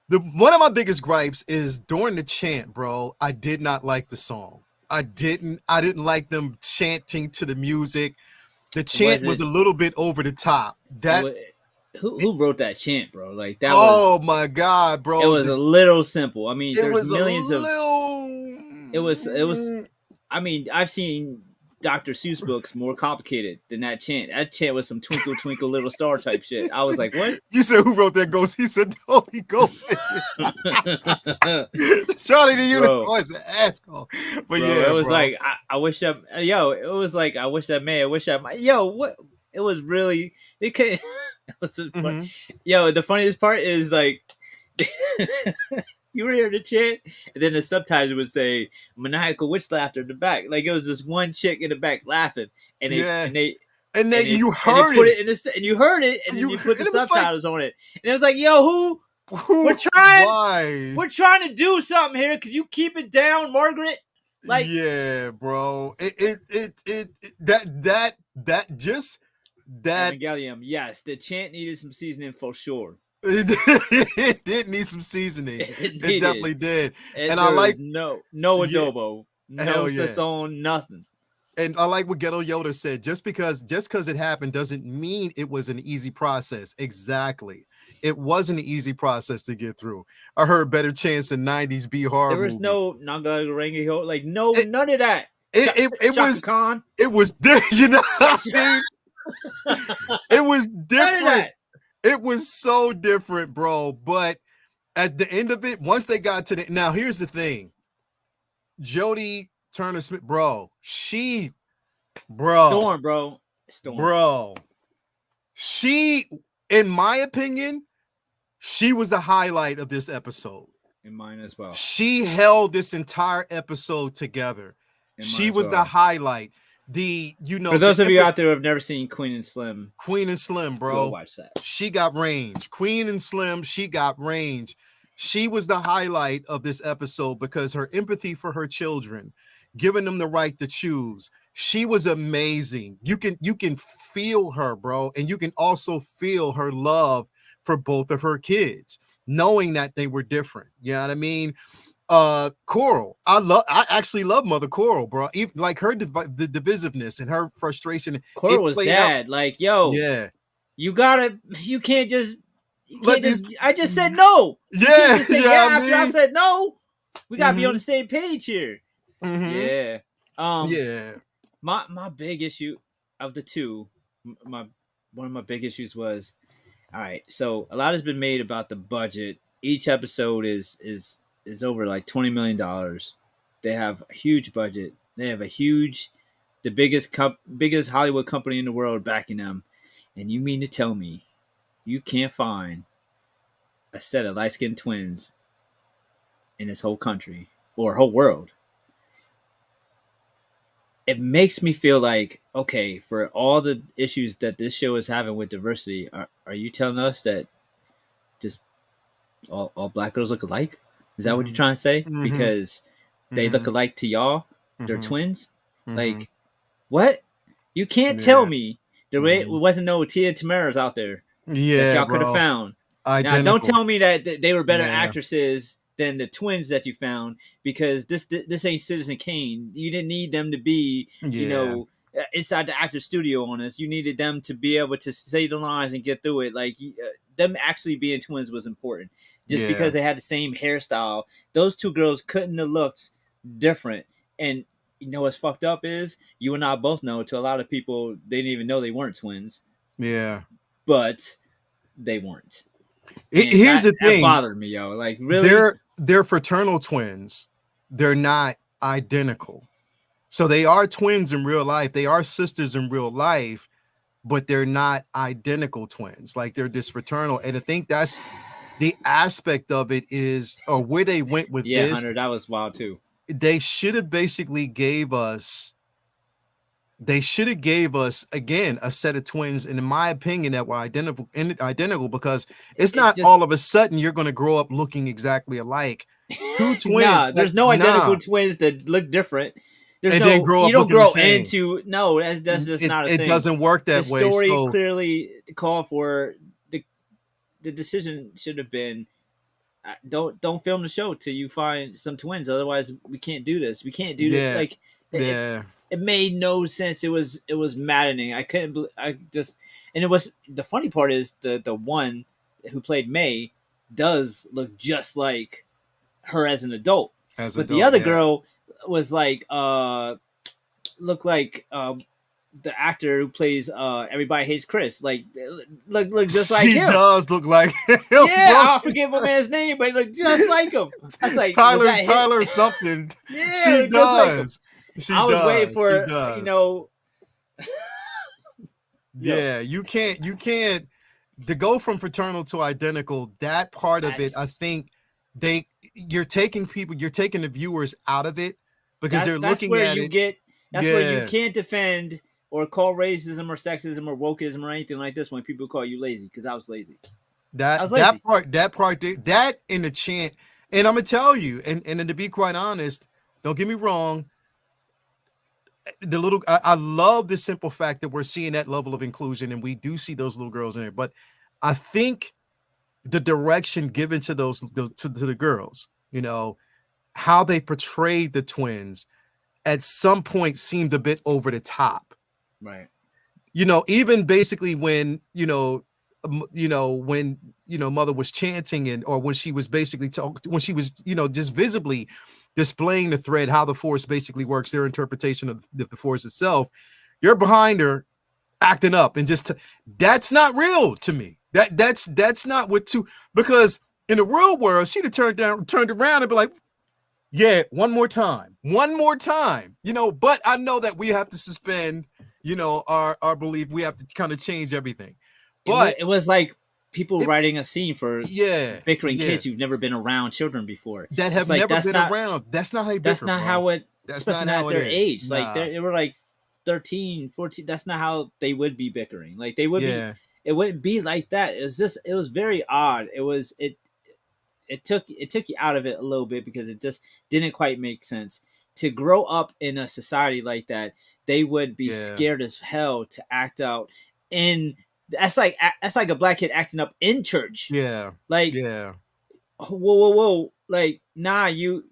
One of my biggest gripes is during the chant, bro. I did not like the song. I didn't like them chanting to the music. The chant was a little bit over the top. Who wrote that chant, bro? Like that was, my God, bro. It was a little simple. I mean, there's millions of it was I mean, I've seen Dr. Seuss books more complicated than that chant. That chant was some twinkle twinkle little star type shit. I was like, what? You said who wrote that ghost? He said, oh, he goes. Charlie the Unicorn is an asshole. But bro, yeah, it was like I wish that I wish that man, what it was really it could it was the funniest part is like you were hearing the chant, and then the subtitle would say "maniacal witch laughter" in the back. Like it was this one chick in the back laughing, and you heard it, and you heard it, and then you put the subtitles on it, and it was like, "Yo, we're trying to do something here. Could you keep it down, Margaret?" Like, yeah, bro. Evangelium, yes, the chant needed some seasoning for sure. It did need some seasoning. It definitely did. And I like no adobo, no sazon, nothing. And I like what Ghetto Yoda said. Just because it happened doesn't mean it was an easy process. Exactly. It wasn't an easy process to get through. I heard Better Chance in 90s B horror There was movies. no Nagarangi, like none of that. It Shaka was Khan. It was you know what I mean? It was different. It was so different, bro. But at the end of it, once they got to the now, here's the thing. Jodie Turner Smith, bro. Storm, bro. Storm. Bro. She, in my opinion, she was the highlight of this episode. In mine as well. She held this entire episode together. She was the highlight. For those of you out there who have never seen Queen and Slim, bro, go watch that. She got range. Queen and Slim, she got range. She was the highlight of this episode because her empathy for her children, giving them the right to choose. She was amazing. You can feel her, bro, and you can also feel her love for both of her kids, knowing that they were different. You know what I mean? Coral, I actually love Mother Coral, bro. Even like her the divisiveness and her frustration. Coral was dad, out. Like, yo, yeah, you can't just. I just said no. Yeah, I said no. We gotta be on the same page here. Yeah. Yeah. My big issue of the two, one of my big issues was, all right. So a lot has been made about the budget. Each episode is over like $20 million. They have a huge budget. They have the biggest Hollywood company in the world backing them. And you mean to tell me you can't find a set of light-skinned twins in this whole country or whole world? It makes me feel like, okay, for all the issues that this show is having with diversity, are you telling us that just all black girls look alike? Is that what you're trying to say? Because they look alike to y'all? They're twins? Like, what? You can't tell me there wasn't no Tia Tamaras out there that y'all could have found. Now, don't tell me that they were better actresses than the twins that you found, because this ain't Citizen Kane. You didn't need them to be, inside the actor studio on us. You needed them to be able to say the lines and get through it. Like, them actually being twins was important. Just because they had the same hairstyle, those two girls couldn't have looked different. And you know what's fucked up is, you and I both know, to a lot of people, they didn't even know they weren't twins. Yeah. But they weren't. Here's the thing. That bothered me, yo. Like, really? They're fraternal twins. They're not identical. So they are twins in real life. They are sisters in real life, but they're not identical twins. Like, they're just fraternal. And I think that's the aspect of it is, or where they went with this. Hunter, that was wild too. They should have basically gave us again a set of twins, and in my opinion, that were identical, because it's not all of a sudden you're going to grow up looking exactly alike. Two twins. There's no identical twins that look different. You don't grow into. No, that's just not a thing. It doesn't work that way. The story clearly called for the decision should have been, don't film the show till you find some twins. Otherwise, we can't do this. We can't do this. Like, it made no sense. It was maddening. I couldn't believe. And it was, the funny part is the one who played May does look just like her as an adult. The other girl was like, looked like the actor who plays Everybody Hates Chris. Like, look just like him. She does look like him. Yeah, I forget my man's name, but he looked just like him. I was like, Tyler something. Yeah, she does. I was waiting for, Yeah, you can't to go from fraternal to identical. That part of it, I think you're taking the viewers out of it, because they're looking at it. That's where you can't defend or call racism or sexism or wokeism or anything like this when people call you lazy, because I was lazy. That part, that in the chant, and I'm gonna tell you, and to be quite honest, don't get me wrong. I love the simple fact that we're seeing that level of inclusion, and we do see those little girls in there. But I think the direction given to to the girls, how they portrayed the twins, at some point seemed a bit over the top. Right. Even basically when, when, mother was chanting or when she was basically when she was, just visibly displaying the thread, how the force basically works, their interpretation of the force itself, you're behind her acting up and that's not real to me. That's not what because in the real world, she'd have turned around and be like, yeah, one more time, but I know that we have to suspend, our belief. We have to kind of change everything. But it was like people writing a scene for bickering yeah, kids who've never been around children before. that have never been around. That's not how you bicker, that's not bro. how it, That's especially not not how at their it is. age. Nah. Like they were like 13, 14. That's not how they would be bickering. Like they would be. It wouldn't be like that. It was very odd. It took you out of it a little bit because it just didn't quite make sense. To grow up in a society like that, they would be scared as hell to act out in. That's like a black kid acting up in church. Yeah. Like, yeah. Whoa. Like, nah, you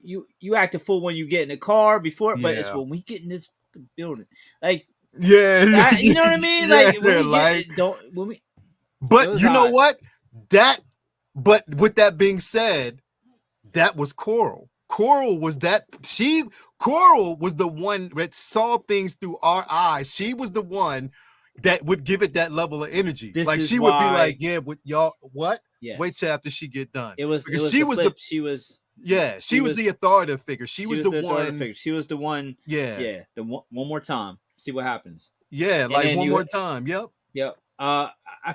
act a fool when you get in the car before, but it's when we get in this building. Like, yeah, you know what I mean? Like, when we But you know what? But with that being said, that was Coral. Coral was the one that saw things through our eyes. She was the one that would give it that level of energy. Like she would be like, yeah, with y'all, what? Yes. Wait till after she get done. She was the authoritative figure. She was the one. Figure. She was the one. Yeah. One more time. See what happens. Yeah, like one more time. Yep. I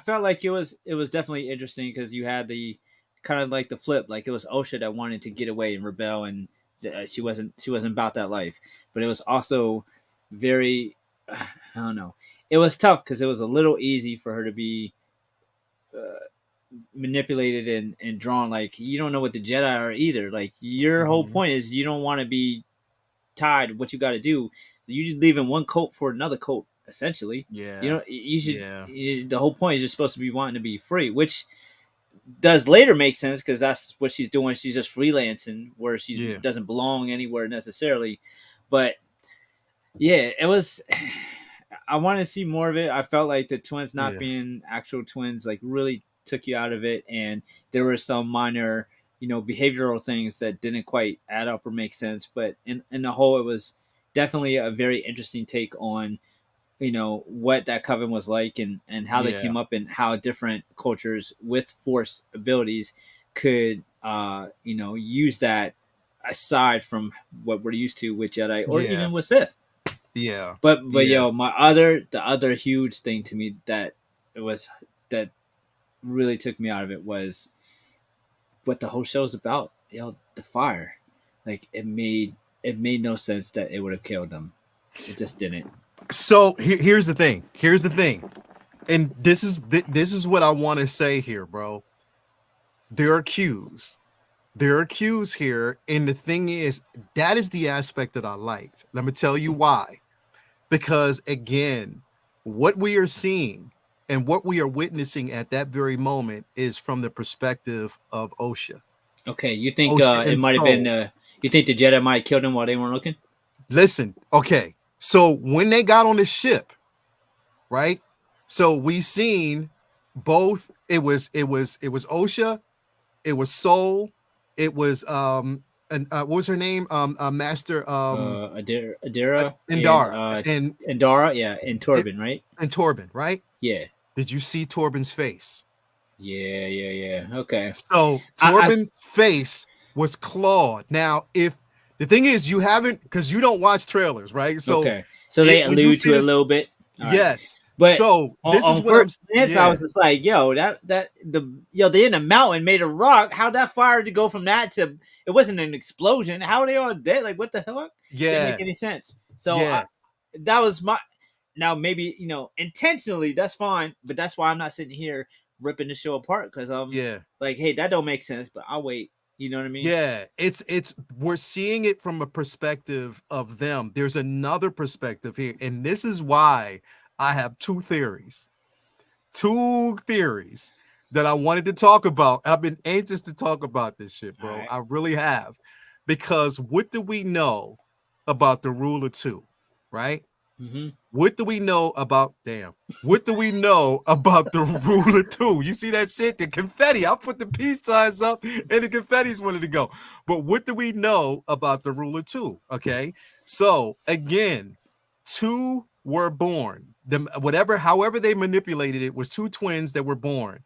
felt like it was definitely interesting because you had the kind of like the flip, like it was Osha that wanted to get away and rebel, and she wasn't about that life. But it was also very, I don't know. It was tough because it was a little easy for her to be manipulated and drawn. Like you don't know what the Jedi are either. Like your whole point is you don't want to be tied. What you got to do, you leaving one coat for another coat. Essentially, you should. The whole point is you're supposed to be wanting to be free, which does later make sense because that's what she's doing. She's just freelancing where she doesn't belong anywhere necessarily. But yeah, it was. I wanted to see more of it. I felt like the twins not being actual twins like really took you out of it, and there were some minor, behavioral things that didn't quite add up or make sense. But in the whole, it was definitely a very interesting take on what that coven was like and how they came up and how different cultures with force abilities could use that aside from what we're used to with Jedi or even with Sith. But the other huge thing to me that really took me out of it was what the whole show is about. The fire. Like it made no sense that it would have killed them. It just didn't. So here's the thing. And this is what I want to say here, bro. There are cues here. And the thing is, that is the aspect that I liked. And I'm going to tell you why. Because again, what we are seeing and what we are witnessing at that very moment is from the perspective of Osha. Okay. You think it might have been, you think the Jedi might have killed him while they weren't looking? Listen. Okay. So when they got on the ship, right? So we seen both. It was Osha, it was Soul, it was and what was her name? Master Adira and Dara and Dara, and Torben, right? And Torben, right? Yeah. Did you see Torben's face? Yeah. Okay. So Torben's face was clawed. Now, if the thing is, you haven't, because you don't watch trailers, right? So, so they allude to it a little bit. Yes. But so this is what I'm saying. I was just like, they in the mountain made a rock. How'd that fire to go from that to it wasn't an explosion? How are they all dead? Like what the hell? Didn't make any sense. So that was my. Now maybe intentionally that's fine, but that's why I'm not sitting here ripping the show apart because like, hey, that don't make sense, but I'll wait. You know what I mean? Yeah, it's we're seeing it from a perspective of them. There's another perspective here, and this is why I have two theories that I wanted to talk about. I've been anxious to talk about this shit, bro. Right. I really have, because what do we know about the Rule of Two, right? Mm-hmm. What do we know about What do we know about the Rule of Two? You see that shit? The confetti. I'll put the peace signs up and the confetti's wanted to go. But what do we know about the Rule of Two? Okay. So again, two were born. However they manipulated it was two twins that were born,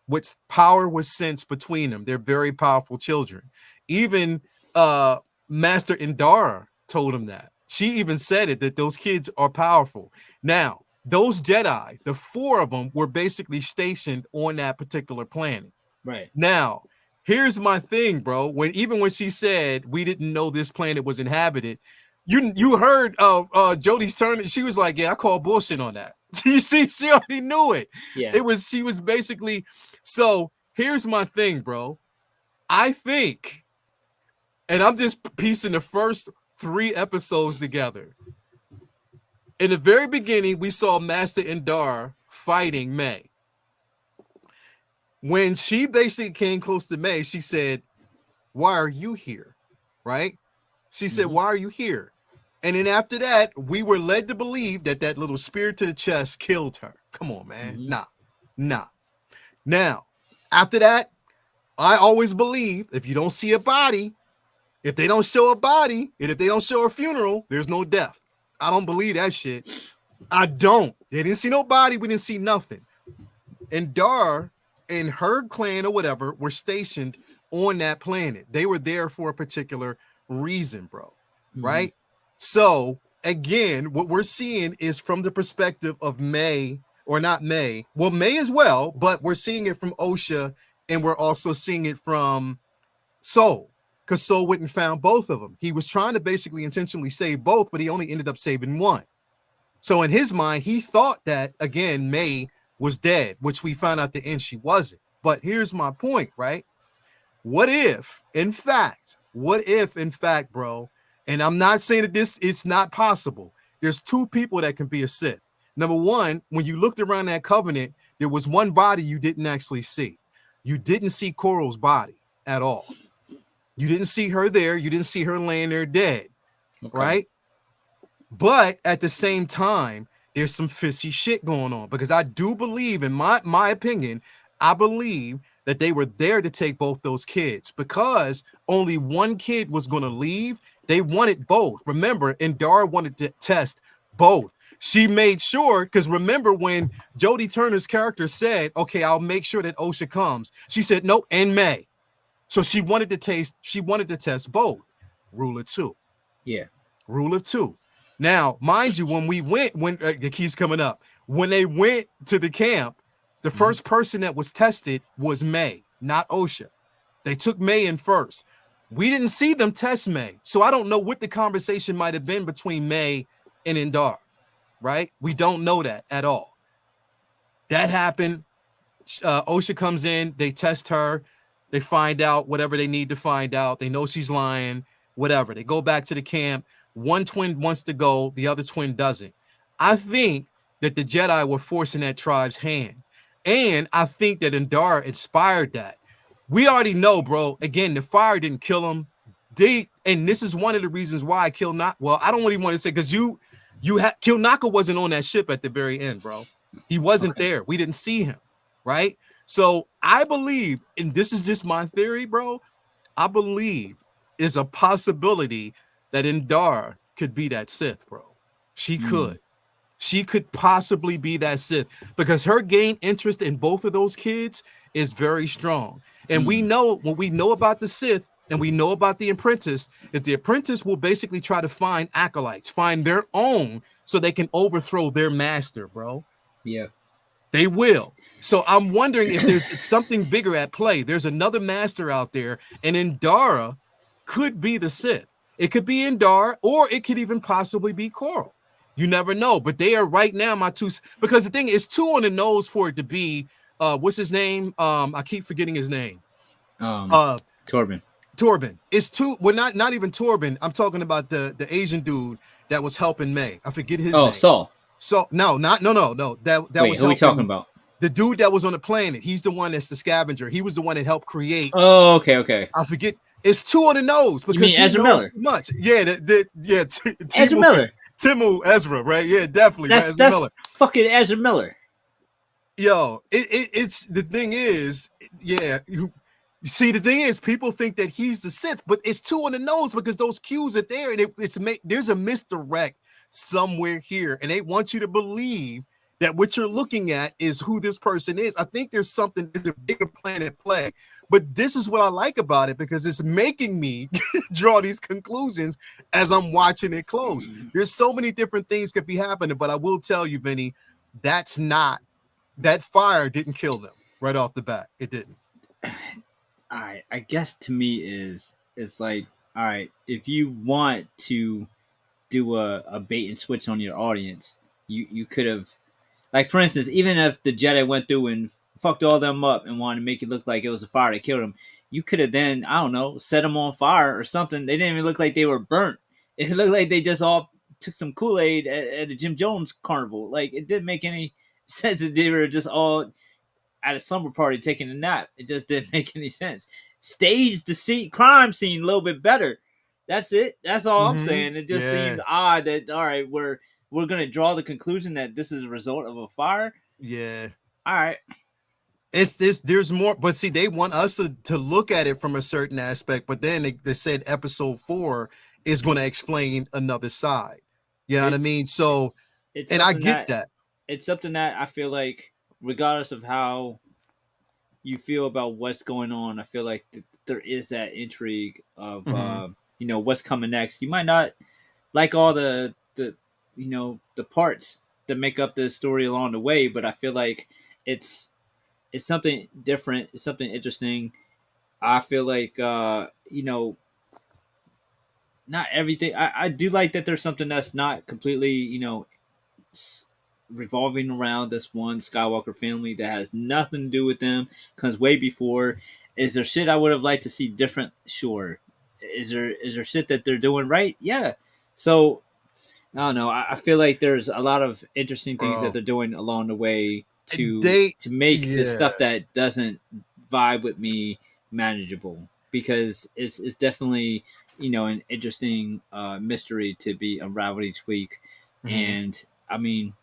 which power was sensed between them. They're very powerful children. Even Master Indara told him that. She even said it, that those kids are powerful. Now, those Jedi, the four of them, were basically stationed on that particular planet. Right. Now, here's my thing, bro. When she said we didn't know this planet was inhabited, you heard Jodie's turn. She was like, "Yeah, I call bullshit on that." You see, she already knew it. Yeah. She was basically. So here's my thing, bro. I think, and I'm just piecing the first 3 episodes together. In the very beginning, we saw Master Indar fighting May. When she basically came close to May, she said, "Why are you here?" Right? She said, "Why are you here?" And then after that, we were led to believe that that little spear to the chest killed her. Come on, man. Nah. Now, after that, I always believe if you don't see a body, if they don't show a body, and if they don't show a funeral, there's no death. I don't believe that shit. I don't. They didn't see no body. We didn't see nothing. And Dar and her clan or whatever were stationed on that planet. They were there for a particular reason, bro. Right? So, again, what we're seeing is from the perspective of May, or not May. Well, May as well, but we're seeing it from Osha, and we're also seeing it from Soul. Because Soul went and found both of them. He was trying to basically intentionally save both, but he only ended up saving one. So in his mind, he thought that, again, May was dead, which we found out at the end she wasn't. But here's my point, right? What if, in fact, bro, and I'm not saying that it's not possible. There's 2 people that can be a Sith. Number one, when you looked around that covenant, there was one body you didn't actually see. You didn't see Coral's body at all. You didn't see her there. You didn't see her laying there dead, right? But at the same time, there's some fishy shit going on, because I do believe, in my opinion, I believe that they were there to take both those kids, because only one kid was going to leave. They wanted both. Remember, Indara wanted to test both. She made sure, because remember when Jodie Turner's character said, "Okay, I'll make sure that Osha comes," she said, "Nope," and May. So she wanted to test both. Rule of 2. Yeah. Rule of 2. Now, mind you, when it keeps coming up, when they went to the camp, the first person that was tested was May, not Osha. They took May in first. We didn't see them test May. So I don't know what the conversation might have been between May and Indar, right? We don't know that at all. That happened. Osha comes in, they test her. They find out whatever they need to find out. They know she's lying, whatever. They go back to the camp. One twin wants to go. The other twin doesn't. I think that the Jedi were forcing that tribe's hand. And I think that Indara inspired that. We already know, bro. Again, the fire didn't kill him. And this is one of the reasons why I killed Naka. Well, I don't really want to say, because Kill Naka wasn't on that ship at the very end, bro. He wasn't there. We didn't see him, right? So I believe, and this is just my theory, bro, I believe is a possibility that Indara could be that Sith, bro. She could. She could possibly be that Sith, because her gain interest in both of those kids is very strong. And we know, what we know about the Sith and we know about the apprentice, is the apprentice will basically try to find acolytes, find their own, so they can overthrow their master, bro. Yeah. They will. So I'm wondering if there's something bigger at play. There's another master out there, and Indara could be the Sith. It could be Indara, or it could even possibly be Coral. You never know. But they are right now my 2, because the thing is 2 on the nose for it to be what's his name? I keep forgetting his name. Torben. It's 2. Well, not even Torben. I'm talking about the Asian dude that was helping May. I forget his name. Saul. So no. That Wait, was who are we talking about? The dude that was on the planet. He's the one that's the scavenger. He was the one that helped create. Oh, okay. I forget. It's too on the nose because he Ezra knows Miller? too much. Yeah, Ezra Miller. Ezra, right? Yeah, definitely. That's Miller. fucking Ezra Miller. Yo, it's the thing is, yeah. You see, the thing is, people think that he's the Sith, but it's too on the nose because those cues are there, and there's a misdirect somewhere here, and they want you to believe that what you're looking at is who this person is. I think there's a bigger plan at play, but this is what I like about it because it's making me draw these conclusions as I'm watching it close. There's so many different things could be happening, but I will tell you, Vinny, that fire didn't kill them right off the bat. It didn't. I guess to me it's like, all right, if you want to do a bait and switch on your audience, you could have, like, for instance, even if the Jedi went through and fucked all them up and wanted to make it look like it was a fire that killed them, you could have then, I don't know, set them on fire or something. They didn't even look like they were burnt. It looked like they just all took some Kool-Aid at a Jim Jones carnival. Like, it didn't make any sense that they were just all at a slumber party taking a nap. It just didn't make any sense. Stage the crime scene a little bit better. That's it. That's all I'm saying. It just seemed odd that, all right, we're going to draw the conclusion that this is a result of a fire. Yeah. All right. There's more, but see, they want us to look at it from a certain aspect, but then they said episode 4 is going to explain another side. You know what I mean? So, and I get that. It's something that I feel like, regardless of how you feel about what's going on, I feel like there is that intrigue of, what's coming next. You might not like all the parts that make up the story along the way, but I feel like it's something different. It's something interesting. I feel like, not everything. I do like that there's something that's not completely, revolving around this one Skywalker family that has nothing to do with them, comes way before. Is there shit I would have liked to see different? Sure. Is there shit that they're doing right? Yeah. So I don't know. I feel like there's a lot of interesting things that they're doing along the way to make the stuff that doesn't vibe with me manageable, because it's definitely an interesting mystery to be unraveled each week. And I mean,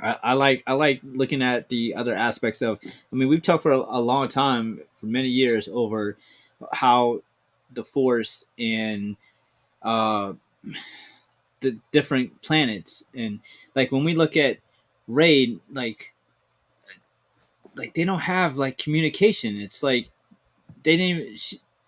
I like looking at the other aspects of. I mean, we've talked for a long time, for many years, over how the Force and the different planets, and like when we look at Rey, like they don't have like communication. It's like they didn't even,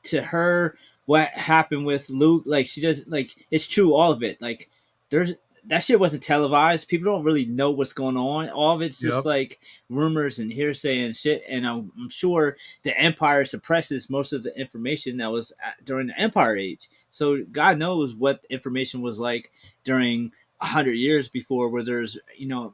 to her, what happened with Luke, like she does, like, it's true, all of it. Like, there's that shit wasn't televised. People don't really know what's going on. All of it's just like rumors and hearsay and shit. And I'm sure the Empire suppresses most of the information that was during the Empire Age. So God knows what information was like during 100 years before, where there's,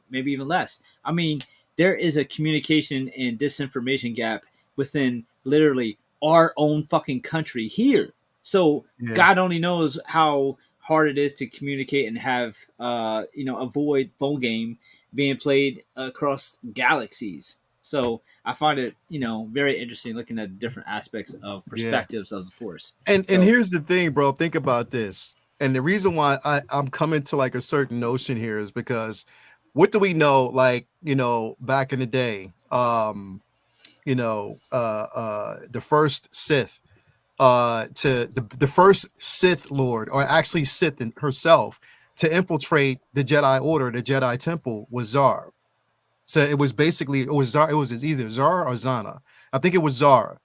maybe even less. I mean, there is a communication and disinformation gap within literally our own fucking country here. So God only knows how hard it is to communicate and have avoid phone game being played across galaxies. So I find it very interesting looking at different aspects of perspectives of the Force. And here's the thing, bro, think about this. And the reason why I'm coming to like a certain notion here is because what do we know, like, back in the day, the first Sith, to the first Sith Lord, or actually Sith herself, to infiltrate the Jedi Order, the Jedi Temple, was Zara. So it was Zara. It was either Zara or Zana. I think it was Zara.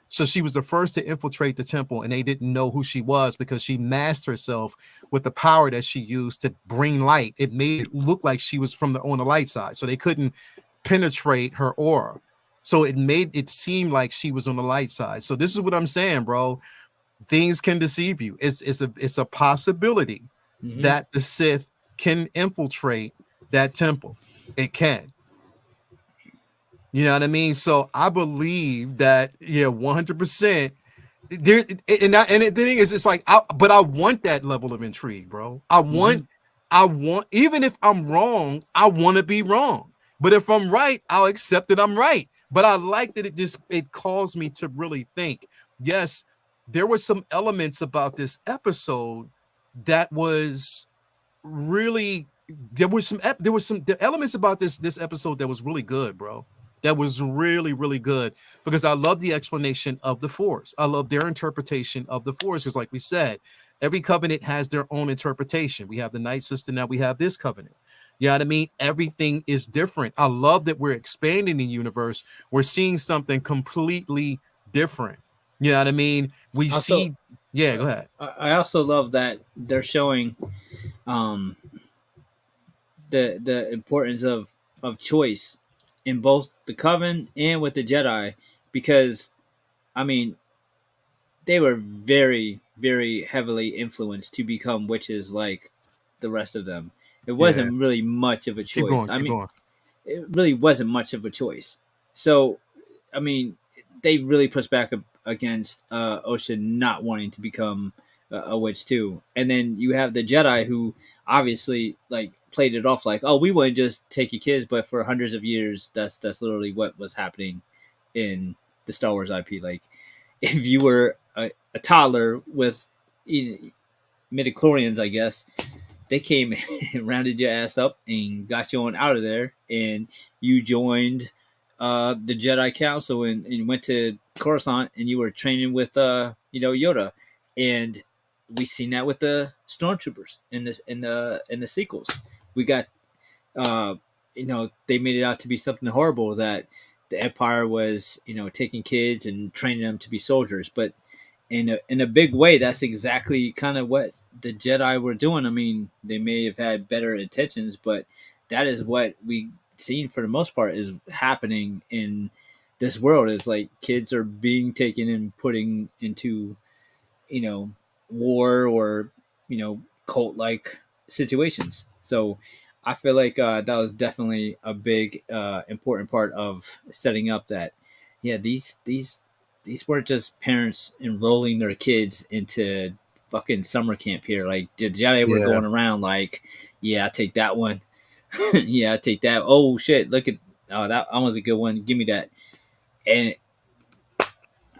So she was the first to infiltrate the temple, and they didn't know who she was because she masked herself with the power that she used to bring light. It made it look like she was on the light side, so they couldn't penetrate her aura. So it made it seem like she was on the light side. So this is what I'm saying, bro. Things can deceive you. It's a possibility that the Sith can infiltrate that temple. It can. You know what I mean? So I believe that 100%. There and the thing is, it's like, but I want that level of intrigue, bro. I want, even if I'm wrong, I want to be wrong. But if I'm right, I'll accept that I'm right. But I like that it calls me to really think. Yes, there were some elements about this episode that was really there was some the elements about this episode that was really good, bro. That was really, really good, because I love the explanation of the Force. I love their interpretation of the Force, because like we said, every covenant has their own interpretation. We have the Night Sister, now we have this covenant. You know what I mean? Everything is different. I love that we're expanding the universe. We're seeing something completely different. You know what I mean? We Also, see, yeah, go ahead. I also love that they're showing um, the importance of choice in both the Coven and with the Jedi, because I mean they were very, very heavily influenced to become witches like the rest of them. It Yeah, wasn't really much of a keep choice. going, I keep mean, going. it really wasn't much of a choice. So, I mean, they really pushed back against Ocean not wanting to become a witch too. And then you have the Jedi who obviously like played it off like, oh, we wouldn't just take your kids, but for hundreds of years, that's literally what was happening in the Star Wars IP. Like, if you were a toddler with midichlorians, I guess, they came and rounded your ass up and got you on out of there, and you joined the Jedi Council and went to Coruscant, and you were training with Yoda, and we seen that with the stormtroopers in the sequels. We got they made it out to be something horrible, that the Empire was taking kids and training them to be soldiers, but in a big way, that's exactly kind of what the Jedi were doing. I mean, they may have had better intentions, but that is what we seen for the most part is happening in this world. Is like kids are being taken and putting into war or cult like situations. So I feel like that was definitely a big important part of setting up that these weren't just parents enrolling their kids into fucking summer camp here. Like the Jedi were Yeah, going around like, yeah, I take that one. Yeah, I take that. Oh shit, look at that was a good one. Give me that. And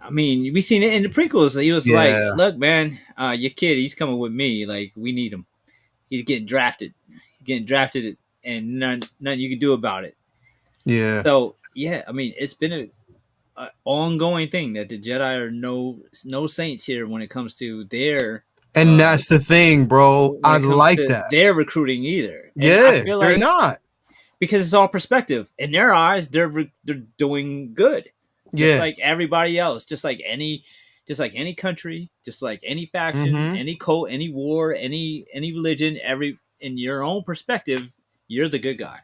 I mean, we seen it in the prequels. He was like, yeah, "Look, man, your kid, he's coming with me. Like, we need him. He's getting drafted. He's getting drafted, and nothing you can do about it." yeah. So, yeah, I mean, it's been a ongoing thing that the Jedi are no saints here when it comes to their And that's the thing, bro. when I it comes like to that. their recruiting either. And I Yeah, feel they're like not. because it's all perspective in their eyes, they're doing good, just Yeah. like everybody else, just like any country, just like any faction, Mm-hmm. any cult, any war, any religion. Every in your own perspective, you're the good guy.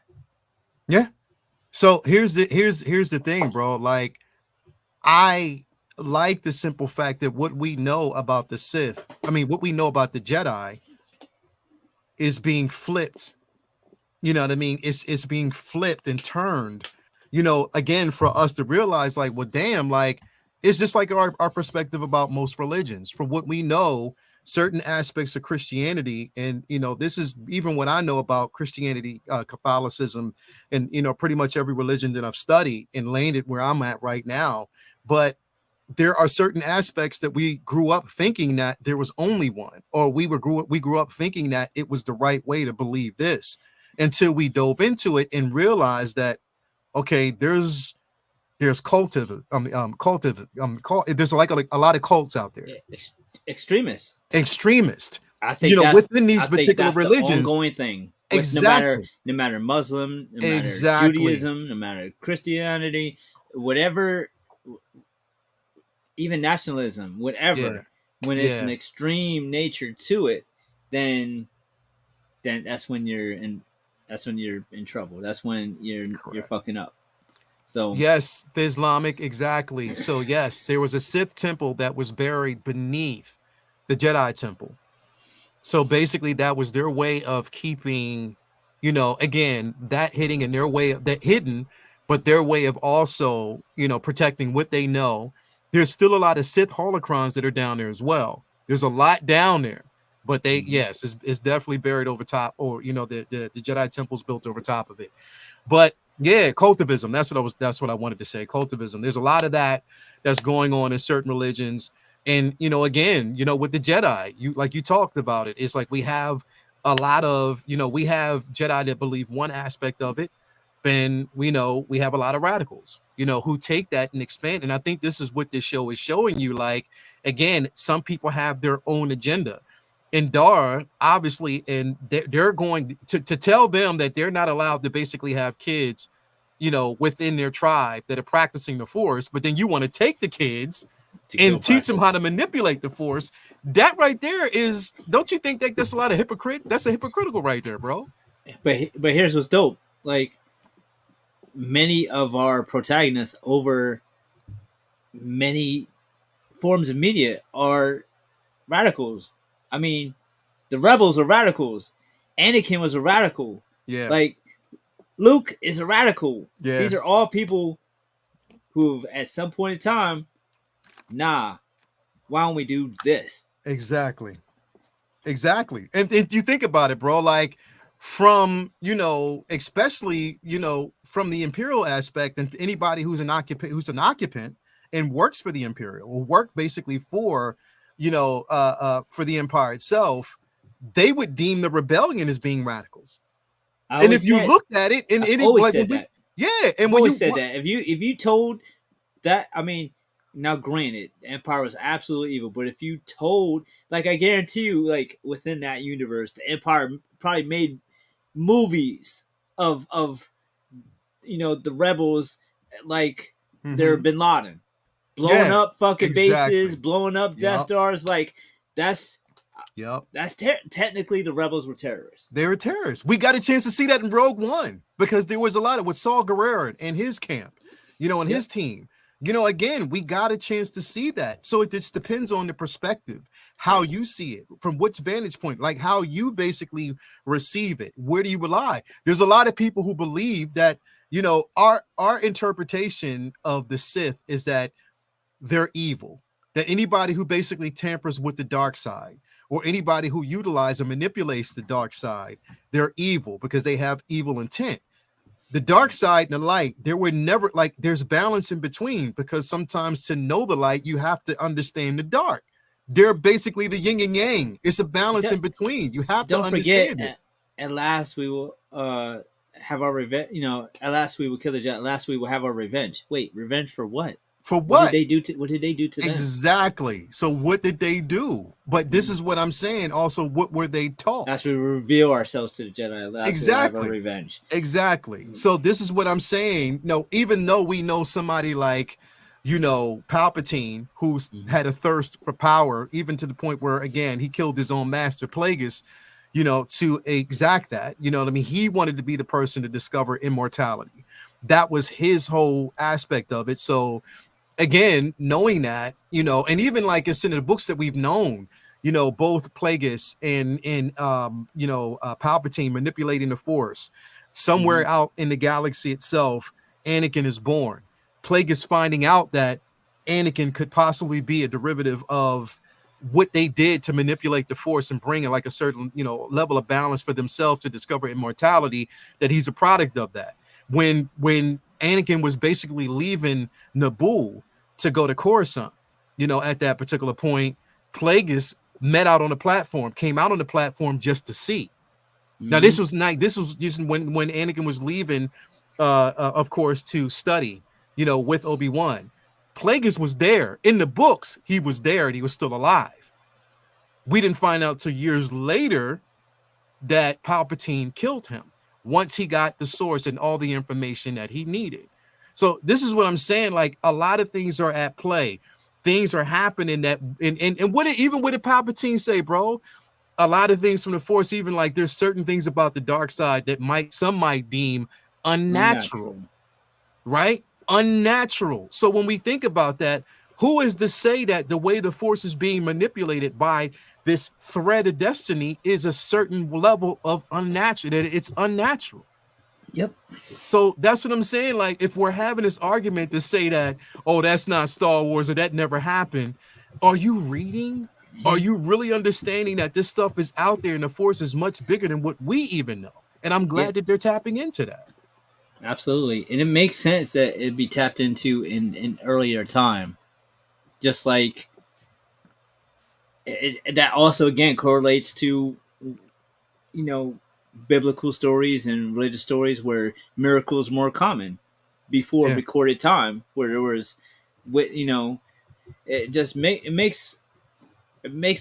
Yeah. So here's the thing, bro. Like, I like the simple fact that what we know about the Sith, I mean, what we know about the Jedi is being flipped. You know what I mean? It's being flipped and turned, again, for us to realize, like, well, damn, like, it's just like our perspective about most religions. From what we know, certain aspects of Christianity, and this is even what I know about Christianity, Catholicism, and pretty much every religion that I've studied and landed where I'm at right now. But there are certain aspects that we grew up thinking that there was only one, or we grew up thinking that it was the right way to believe this, until we dove into it and realized that, okay, there's cultive there's like a lot of cults out there, Extremists. extremist, I think within these I think particular that's the religions. ongoing thing. With Exactly, no matter Muslim, no matter exactly. Judaism, no matter Christianity, whatever, even nationalism, Yeah, whatever. When it's an yeah, extreme nature to it, then that's when you're in trouble. That's when you're correct. fucking up. So Yes, the Islamic, exactly. So yes, there was a Sith temple that was buried beneath the Jedi temple. So basically, that was their way of keeping, again, that hitting in their way of that hidden, but their way of also, protecting what they know. There's still a lot of Sith holocrons that are down there as well. There's a lot down there, but mhm. yes, it's definitely buried over top, or the Jedi temple's built over top of it. But yeah, cultivism. That's what I wanted to say. Cultivism. There's a lot of that that's going on in certain religions. And again, with the Jedi, you talked about it, it's like we have a lot of, we have Jedi that believe one aspect of it, then we have a lot of radicals, who take that and expand. And I think this is what this show is showing you. Like, again, some people have their own agenda. And Dar, obviously, and they're going to tell them that they're not allowed to basically have kids, within their tribe that are practicing the Force. But then you want to take the kids and teach them how to manipulate the Force. That right there is, don't you think that that's a lot of hypocrite? That's a hypocritical right there, bro. But here's what's dope. Like, many of our protagonists over many forms of media are radicals. I mean, the rebels are radicals. Anakin was a radical. Yeah. Like, Luke is a radical. Yeah. These are all people who've, at some point in time, why don't we do this? Exactly. And if you think about it, bro, like, from, especially, from the Imperial aspect, and anybody who's an occupant and works for the Imperial, or work basically for, for the Empire itself, they would deem the rebellion as being radicals. And if you looked at it, and and when you said that, if you told that, I mean, now granted, the Empire was absolutely evil, but if you told, like, I guarantee you, like, within that universe, the Empire probably made movies of the rebels, like, they're Bin Laden, blowing up fucking bases, blowing up Death Stars, like, that's technically the rebels were terrorists. They were terrorists. We got a chance to see that in Rogue One, because there was a lot of, with Saul Guerrero and his camp, and his team. Again, we got a chance to see that. So it just depends on the perspective, how you see it, from which vantage point, like how you basically receive it. Where do you rely? There's a lot of people who believe that, our interpretation of the Sith is that they're evil, that anybody who basically tampers with the dark side, or anybody who utilizes or manipulates the dark side, they're evil because they have evil intent. The dark side and the light, there were never, like, there's balance in between, because sometimes to know the light, you have to understand the dark. They're basically the yin and yang. It's a balance in between. You have to understand it. At last we will have our revenge. At last we will kill the Jedi. At last we will have our revenge. Wait, revenge for what? For what? What did they do to them? Exactly. So what did they do? But this is what I'm saying. Also, what were they taught? That's we reveal ourselves to the Jedi. That's exactly. Revenge. Exactly. So this is what I'm saying. No, even though we know somebody like, Palpatine, who's had a thirst for power, even to the point where, again, he killed his own master, Plagueis, to exact that. He wanted to be the person to discover immortality. That was his whole aspect of it. So, again, knowing that, and even like it's in the books that we've known, both Plagueis and Palpatine manipulating the Force. Somewhere out in the galaxy itself, Anakin is born. Plagueis finding out that Anakin could possibly be a derivative of what they did to manipulate the Force and bring in, like, a certain, level of balance for themselves to discover immortality, that he's a product of that. When Anakin was basically leaving Naboo to go to Coruscant, at that particular point, Plagueis came out on the platform just to see. Now, this was just when Anakin was leaving, of course, to study, with Obi-Wan. Plagueis was there. In the books, he was there and he was still alive. We didn't find out till years later that Palpatine killed him, once he got the source and all the information that he needed. So this is what I'm saying. Like, a lot of things are at play. Things are happening that, and what did Palpatine say, bro? A lot of things from the Force, even like there's certain things about the dark side that some might deem unnatural. Right? Unnatural. So when we think about that, who is to say that the way the Force is being manipulated by this thread of destiny is a certain level of unnatural, that it's unnatural? Yep. So that's what I'm saying. Like, if we're having this argument to say that, oh, that's not Star Wars or that never happened, are you reading? Are you really understanding that this stuff is out there and the Force is much bigger than what we even know? And I'm glad that they're tapping into that. Absolutely. And it makes sense that it'd be tapped into in earlier time. Just like that also again correlates to, you know, biblical stories and religious stories where miracles more common before Yeah. recorded time, where there was, you know, it just it makes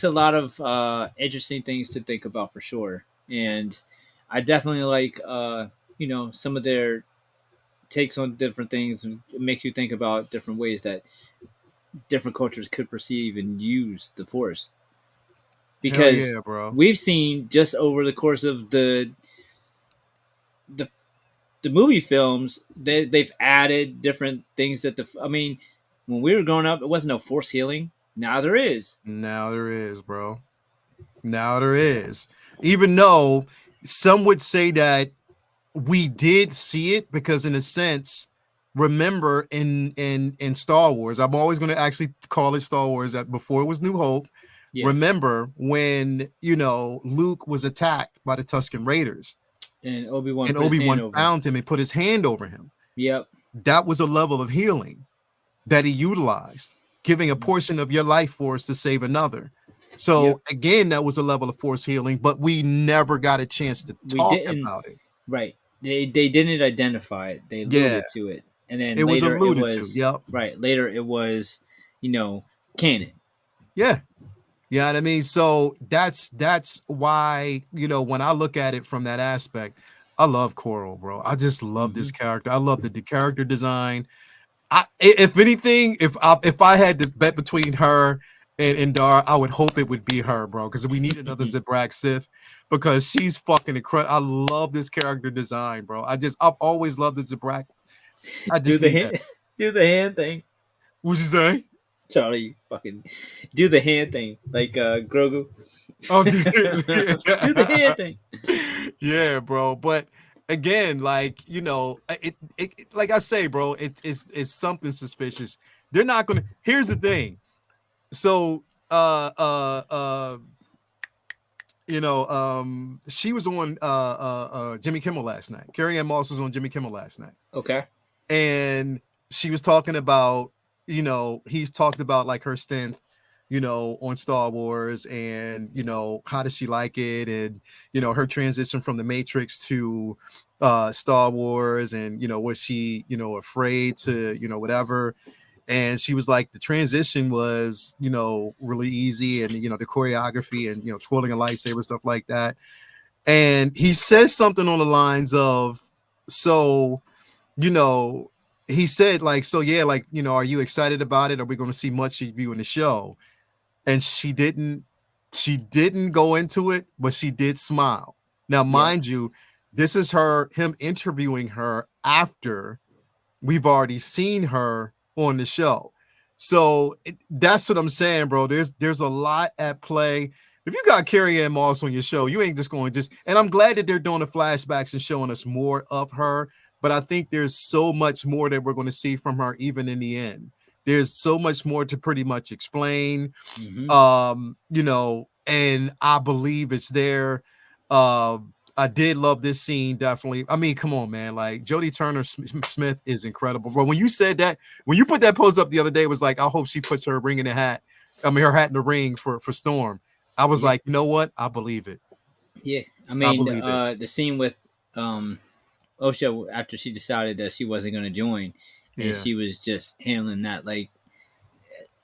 a lot of interesting things to think about for sure. And I definitely like you know, some of their takes on different things. It makes you think about different ways that different cultures could perceive and use the force, Hell because yeah, bro. we've seen just over the course of the the movie films, they've added different things that I mean, when we were growing up, it wasn't no force healing. Now there is. Now there is, bro. Now there is. Even though some would say that we did see it, because in a sense, remember in Star Wars, I'm always going to actually call it Star Wars, that before it was New Hope. Yeah. Remember when, you know, Luke was attacked by the Tusken Raiders, And Obi-Wan and put his hand Obi-Wan over him. found him and put his hand over him. Yep. That was a level of healing that he utilized, giving a portion of your life force to save another. So Yep. again, that was a level of force healing, but we never got a chance to talk about it. Right. They didn't identify it. They alluded to it. And then It was later alluded it was to. Yep. right. Later it was, you know, canon. Yeah. You know what I mean? So that's why, you know, when I look at it from that aspect, I love Coral, bro. I just love this character. I love the character design. If anything, if I had to bet between her and Dar, I would hope it would be her, bro, because we need another Zabrak Sith, because she's fucking incredible. I love this character design, bro. I've always loved the Zabrak. I just do the hand thing. What'd you say? Charlie, fucking do the hand thing like Grogu. Oh, do the hand thing. Yeah, bro. But again, like, you know, it like I say, bro, it's something suspicious. They're not gonna. Here's the thing. So, you know, she was on Jimmy Kimmel last night. Carrie Ann Moss was on Jimmy Kimmel last night. Okay. And she was talking about, you know, he's talked about like her stint, you know, on Star Wars, and, you know, how does she like it, and, you know, her transition from the Matrix to Star Wars, and, you know, was she, you know, afraid to, you know, whatever. And she was like, the transition was, you know, really easy, and, you know, the choreography and, you know, twirling a lightsaber, stuff like that. And he says something on the lines of, so, you know, he said like, so yeah, like, you know, are you excited about it? Are we going to see much of you in the show? And she didn't go into it, but she did smile. Now, mind you, this is him interviewing her after we've already seen her on the show. So that's what I'm saying, bro. There's a lot at play. If you got Carrie Ann Moss on your show, you ain't just going to and I'm glad that they're doing the flashbacks and showing us more of her, but I think there's so much more that we're going to see from her even in the end. There's so much more to pretty much explain. You know, and I believe it's there. I did love this scene, definitely. I mean, come on, man. Like, Jodie Turner-Smith is incredible, bro. When you said that, when you put that post up the other day, it was like, I hope she puts her ring in the hat. I mean, her hat in the ring for Storm. I was like, you know what? I believe it. Yeah, I mean, the scene with Osha after she decided that she wasn't going to join, and she was just handling that like,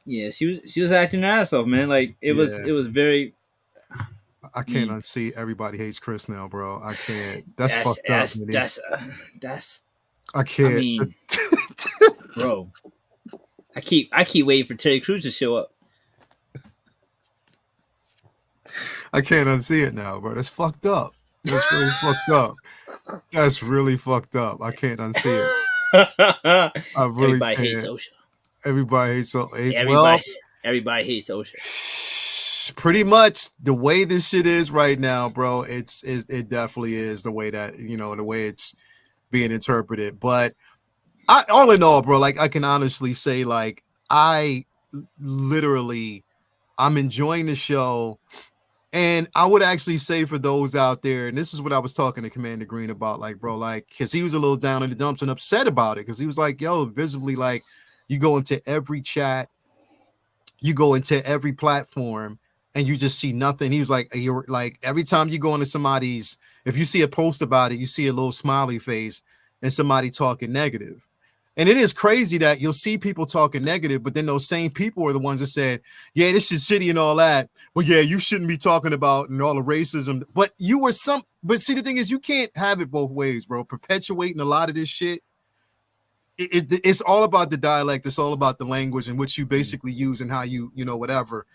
yeah, she was acting her ass off, man. Like it was very. I can't unsee Everybody Hates Chris now, bro. I can't. That's fucked up. That's. I can't. I mean, bro, I keep waiting for Terry Crews to show up. I can't unsee it now, bro. That's fucked up. That's really fucked up. That's really fucked up. I can't unsee it. I really Everybody can't. hates OSHA. Everybody hates OSHA. Everybody hates OSHA. Pretty much the way this shit is right now, bro. It definitely is the way that, you know, the way it's being interpreted. But all in all, bro, like I can honestly say, like I'm enjoying the show. And I would actually say for those out there, and this is what I was talking to Commander Green about, like, bro, like, because he was a little down in the dumps and upset about it, because he was like, yo, visibly, like, you go into every chat, you go into every platform, and you just see nothing. He was like, you're like, every time you go into somebody's, if you see a post about it, you see a little smiley face and somebody talking negative. And it is crazy that you'll see people talking negative, but then those same people are the ones that said, yeah, this is shitty and all that. But yeah, you shouldn't be talking about and all the racism. But but see, the thing is, you can't have it both ways, bro. Perpetuating a lot of this shit. It's all about the dialect. It's all about the language in which you basically use and how you whatever.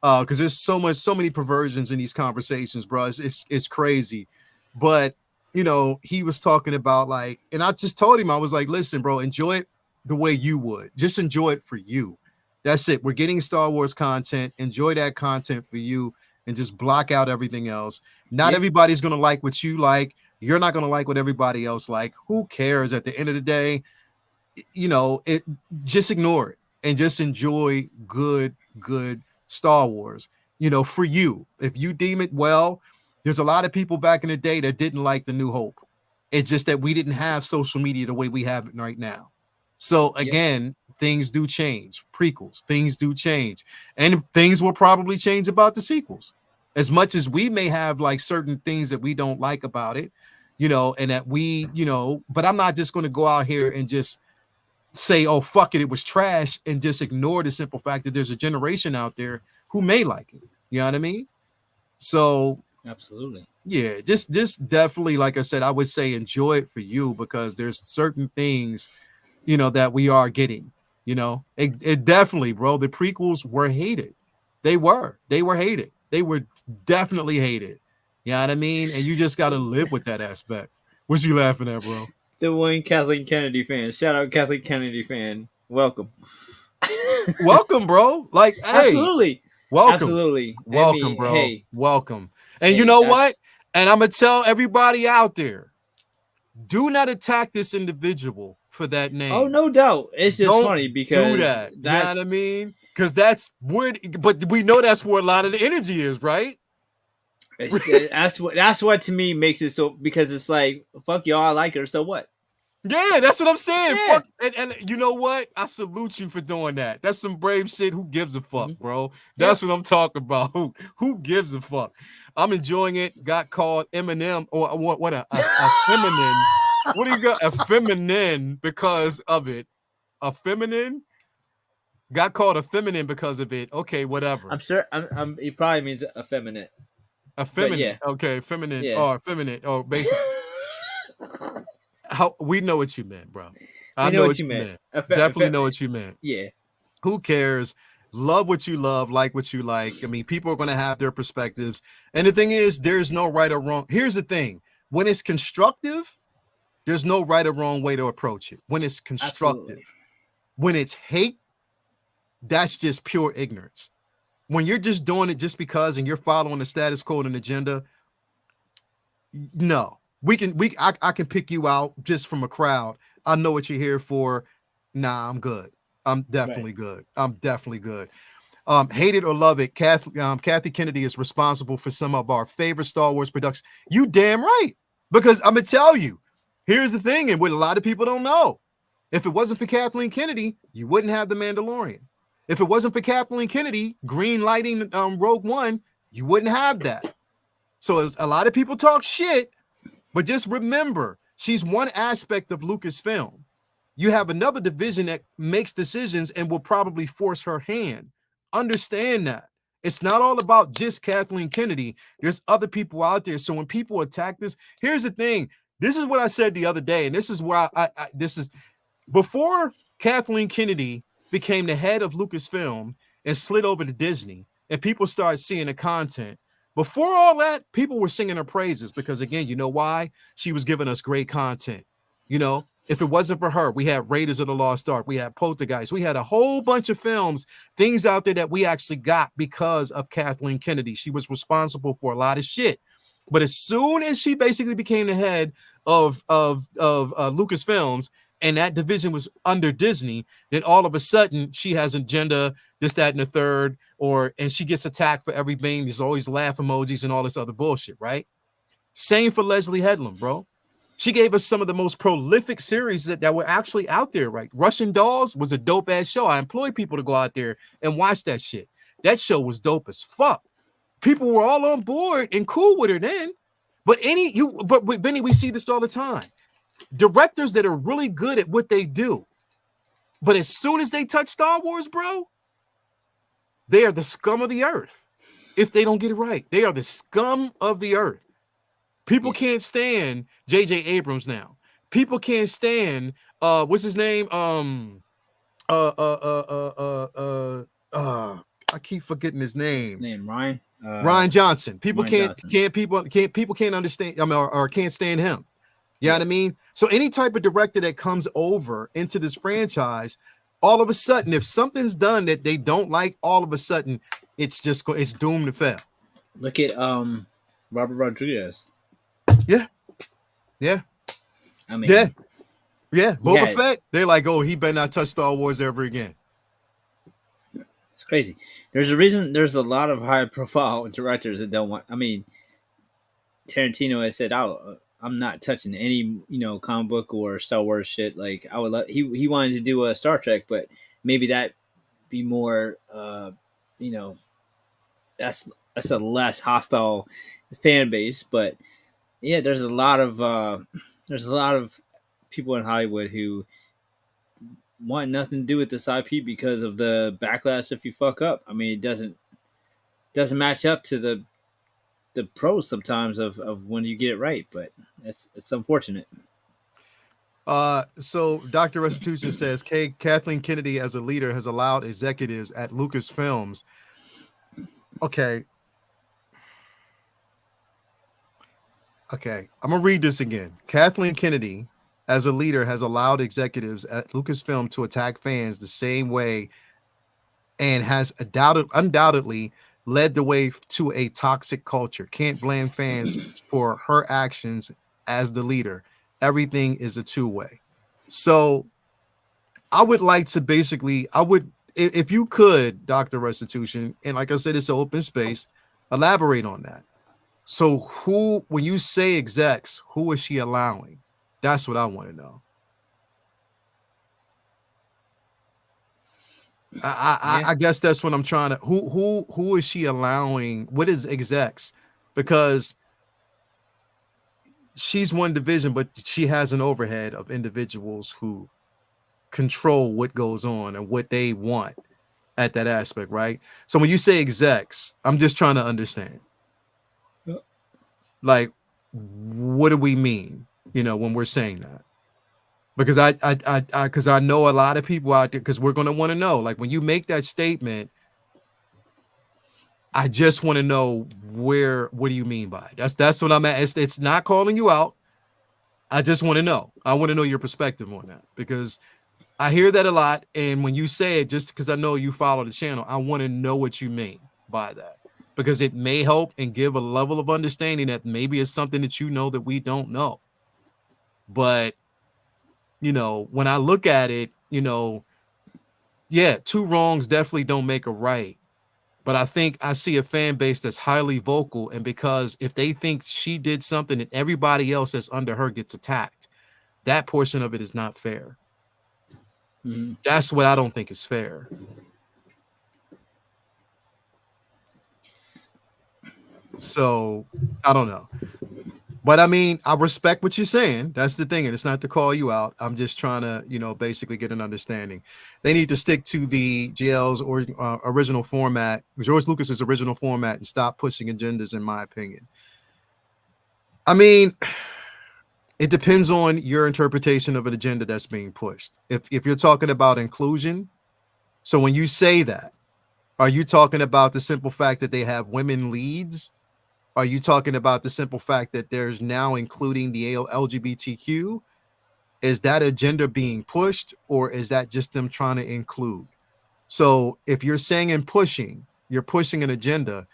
Because there's so many perversions in these conversations, bro. It's crazy. But he was talking about like, and I just told him, I was like, listen, bro, enjoy it the way you would. Just enjoy it for you. That's it. We're getting Star Wars content. Enjoy that content for you and just block out everything else. Not everybody's gonna like what you like. You're not gonna like what everybody else like. Who cares? At the end of the day, just ignore it and just enjoy good Star Wars, for you. If you deem it well, there's a lot of people back in the day that didn't like the New Hope. It's just that we didn't have social media the way we have it right now. So again, things do change. Prequels, things do change. And things will probably change about the sequels. As much as we may have like certain things that we don't like about it, and that we, but I'm not just going to go out here and just say, oh, fuck it was trash, and just ignore the simple fact that there's a generation out there who may like it. You know what I mean? So absolutely. Yeah, just definitely, like I said, I would say enjoy it for you, because there's certain things, that we are getting, it definitely, bro. The prequels were hated. They were hated. They were definitely hated. You know what I mean? And you just got to live with that aspect. What you laughing at, bro? The one Kathleen Kennedy fan. Shout out Kathleen Kennedy fan. Welcome. Welcome, bro. Like, hey, absolutely. Welcome. Absolutely. Welcome, bro. Hey. Welcome. And you know what? And I'm going to tell everybody out there, do not attack this individual for that name. Oh, no doubt. It's just funny because do that. You know what I mean? Because that's where, but we know that's where a lot of the energy is, right? That's what to me makes it so, because it's like, fuck y'all, I like her, so what? Yeah, that's what I'm saying. Yeah. Fuck, and you know what? I salute you for doing that. That's some brave shit. Who gives a fuck, bro? That's what I'm talking about. Who gives a fuck? I'm enjoying it. Got called Eminem, or what a feminine. What do you got? A feminine because of it. A feminine? Got called a feminine because of it. Okay, whatever. I'm sure it probably means effeminate. Effeminate. Yeah. Okay, feminine. Yeah. Or effeminate. Or basically. We know what you meant, bro. I know what you meant. Definitely know what you meant. Yeah. Who cares? Love what you love, like what you like. I mean, people are going to have their perspectives. And the thing is, there's no right or wrong. Here's the thing. When it's constructive, there's no right or wrong way to approach it. When it's constructive. Absolutely. When it's hate, that's just pure ignorance. When you're just doing it just because and you're following the status quo and agenda, no. I can pick you out just from a crowd. I know what you're here for. Nah, I'm good. I'm definitely good. I'm definitely good. Hate it or love it, Kathy Kennedy is responsible for some of our favorite Star Wars productions. You damn right. Because I'm gonna tell you, here's the thing, and what a lot of people don't know. If it wasn't for Kathleen Kennedy, you wouldn't have The Mandalorian. If it wasn't for Kathleen Kennedy green lighting Rogue One, you wouldn't have that. So as a lot of people talk shit. But just remember, she's one aspect of Lucasfilm. You have another division that makes decisions and will probably force her hand. Understand that. It's not all about just Kathleen Kennedy. There's other people out there. So when people attack this, here's the thing. This is what I said the other day, and this is where this is before Kathleen Kennedy became the head of Lucasfilm and slid over to Disney, and people started seeing the content. Before all that, people were singing her praises because, again, you know why? She was giving us great content. If it wasn't for her, we had Raiders of the Lost Ark, we had Poltergeist, we had a whole bunch of films, things out there that we actually got because of Kathleen Kennedy. She was responsible for a lot of shit. But as soon as she basically became the head of Lucasfilms, and that division was under Disney, then all of a sudden she has agenda, this, that, and the third, and she gets attacked for everything. There's always laugh emojis and all this other bullshit, right? Same for Leslie Headland, bro. She gave us some of the most prolific series that were actually out there, right? Russian Dolls was a dope ass show. I employ people to go out there and watch that shit. That show was dope as fuck. people were all on board and cool with her then. But Vinny, we see this all the time. Directors that are really good at what they do, but as soon as they touch Star Wars, bro, they are the scum of the earth. If they don't get it right, they are the scum of the earth. People can't stand J.J. Abrams now. People can't stand what's his name? I keep forgetting his name. Ryan. Ryan Johnson. People Ryan can't understand. I mean, or can't stand him. You know what I mean? So any type of director that comes over into this franchise, all of a sudden, if something's done that they don't like, all of a sudden, it's doomed to fail. Look at Robert Rodriguez. Yeah. I mean, yeah. Boba Fett. They're like, oh, he better not touch Star Wars ever again. It's crazy. There's a reason. There's a lot of high-profile directors that don't want. I mean, Tarantino has said, I'm not touching any, comic book or Star Wars shit. Like I would love. He wanted to do a Star Trek, but maybe that be more. That's a less hostile fan base. But yeah, there's a lot of people in Hollywood who want nothing to do with this IP because of the backlash if you fuck up. I mean, it doesn't match up to the pros sometimes of when you get it right, but it's unfortunate. So Dr. Restitution says Kathleen Kennedy as a leader has allowed executives at Lucasfilms. Okay. I'm gonna read this again. Kathleen Kennedy as a leader has allowed executives at Lucasfilm to attack fans the same way and has undoubtedly led the way to a toxic culture. Can't blame fans for her actions as the leader. Everything is a two-way. So I would like to if you could, Dr. Restitution, and like I said, it's an open space, elaborate on that. So when you say execs, who is she allowing? That's what I want to know. I guess that's what I'm trying to. Who is she allowing? What is execs? Because she's one division, but she has an overhead of individuals who control what goes on and what they want at that aspect, right? So when you say execs, I'm just trying to understand. Like, what do we mean? When we're saying that, because I know a lot of people out there, because we're going to want to know, like, when you make that statement, I just want to know what do you mean by it? That's what I'm at. It's not calling you out. I just want to know. I want to know your perspective on that, because I hear that a lot. And when you say it, just because I know you follow the channel, I want to know what you mean by that, because it may help and give a level of understanding that maybe it's something that that we don't know. But, when I look at it, two wrongs definitely don't make a right. But I think I see a fan base that's highly vocal. And because if they think she did something and everybody else that's under her gets attacked, that portion of it is not fair. Mm-hmm. That's what I don't think is fair. So I don't know. But I mean, I respect what you're saying. That's the thing. And it's not to call you out. I'm just trying to, basically get an understanding. They need to stick to the GL's original format, George Lucas's original format, and stop pushing agendas, in my opinion. I mean, it depends on your interpretation of an agenda that's being pushed. If you're talking about inclusion, so when you say that, are you talking about the simple fact that they have women leads? Are you talking about the simple fact that there's now including the LGBTQ? Is that agenda being pushed, or is that just them trying to include? So if you're saying you're pushing an agenda,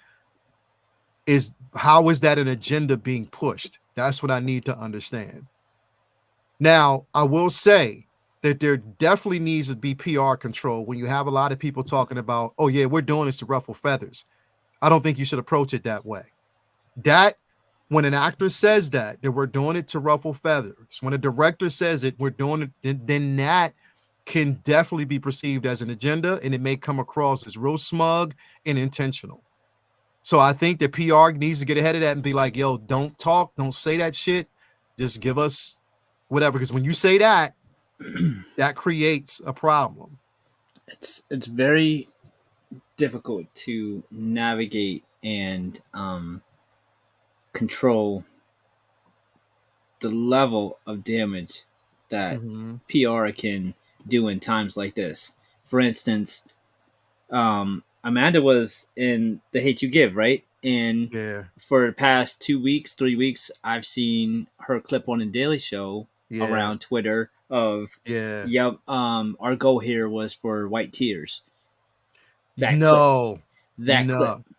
how is that an agenda being pushed? That's what I need to understand. Now, I will say that there definitely needs to be PR control when you have a lot of people talking about, oh yeah, we're doing this to ruffle feathers. I don't think you should approach it that way. That when an actor says that we're doing it to ruffle feathers, when a director says it, we're doing it, then that can definitely be perceived as an agenda, and it may come across as real smug and intentional. So I think the PR needs to get ahead of that and be like, yo, don't talk, don't say that shit. Just give us whatever. Because when you say that, that creates a problem. It's very difficult to navigate and control the level of damage that PR can do in times like this. For instance, Amanda was in The Hate You Give, right? And for the past 2 weeks, 3 weeks, I've seen her clip on the Daily Show around Twitter of our goal here was for white tears. That clip.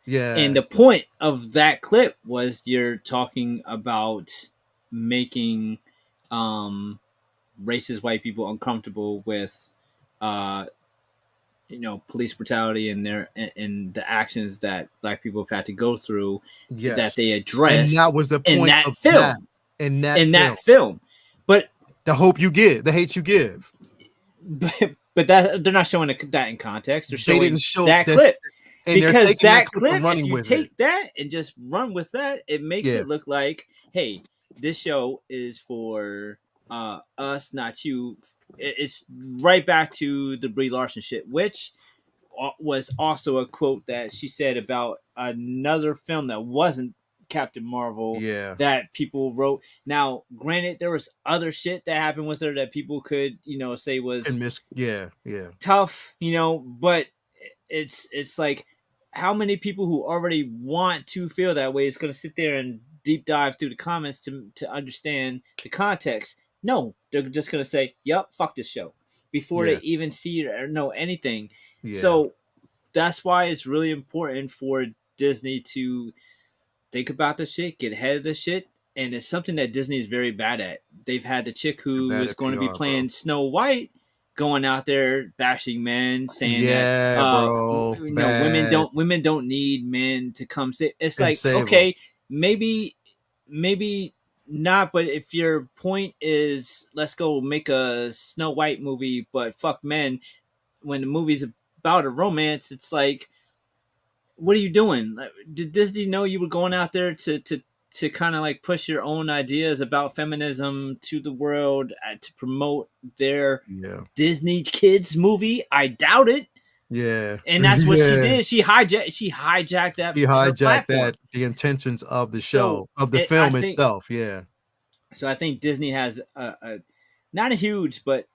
And the point of that clip was you're talking about making racist white people uncomfortable with police brutality and the actions that black people have had to go through that they address, and that was the point in of film. In that film. But the hope you give, the hate you give. But that they're not showing that in context. They're showing didn't show that clip. And because that clip, if you take that and just run with that, it makes it look like, hey, this show is for us, not you. It's right back to the Brie Larson shit, which was also a quote that she said about another film that wasn't Captain Marvel that people wrote. Now, granted, there was other shit that happened with her that people could, say was tough, but it's like, how many people who already want to feel that way is going to sit there and deep dive through the comments to understand the context? No, they're just going to say, yep, fuck this show, before they even see or know anything. So that's why it's really important for Disney to think about the shit, get ahead of the shit. And it's something that Disney is very bad at. They've had the chick who is going to be playing Snow White going out there bashing men, saying that women don't need men to come say. It's like, okay, maybe not, but if your point is let's go make a Snow White movie but fuck men, when the movie's about a romance, it's like, what are you doing? Did Disney know you were going out there to kind of like push your own ideas about feminism to the world, to promote their Disney kids movie? I doubt it. And that's what she did. She hijacked that. He hijacked that, the intentions of the show, of the film itself. So I think Disney has a not a huge, but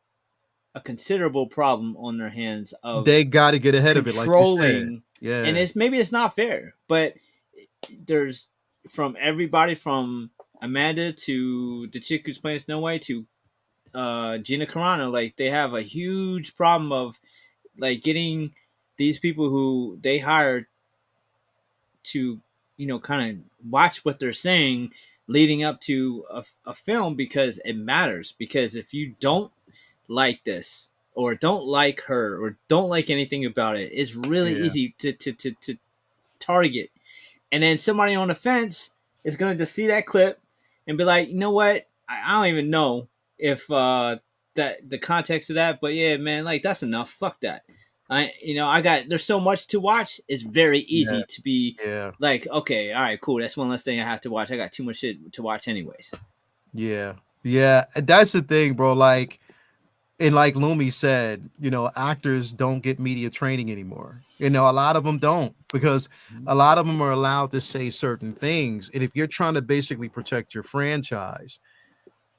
a considerable problem on their hands of they got to get ahead of it, like you said. And it's not fair, but there's from everybody from Amanda to the chick who's playing Snow White to Gina Carano, like they have a huge problem of like getting these people who they hired to kind of watch what they're saying leading up to a film, because it matters. Because if you don't like this or don't like her or don't like anything about it, it's really easy to target. And then somebody on the fence is going to just see that clip and be like, you know what? I don't even know if that the context of that, but yeah, man, like that's enough. Fuck that. There's so much to watch. It's very easy to be like, okay, all right, cool. That's one less thing I have to watch. I got too much shit to watch anyways. Yeah. That's the thing, bro. Like, and like Lumi said, actors don't get media training anymore. A lot of them don't, because a lot of them are allowed to say certain things. And if you're trying to basically protect your franchise,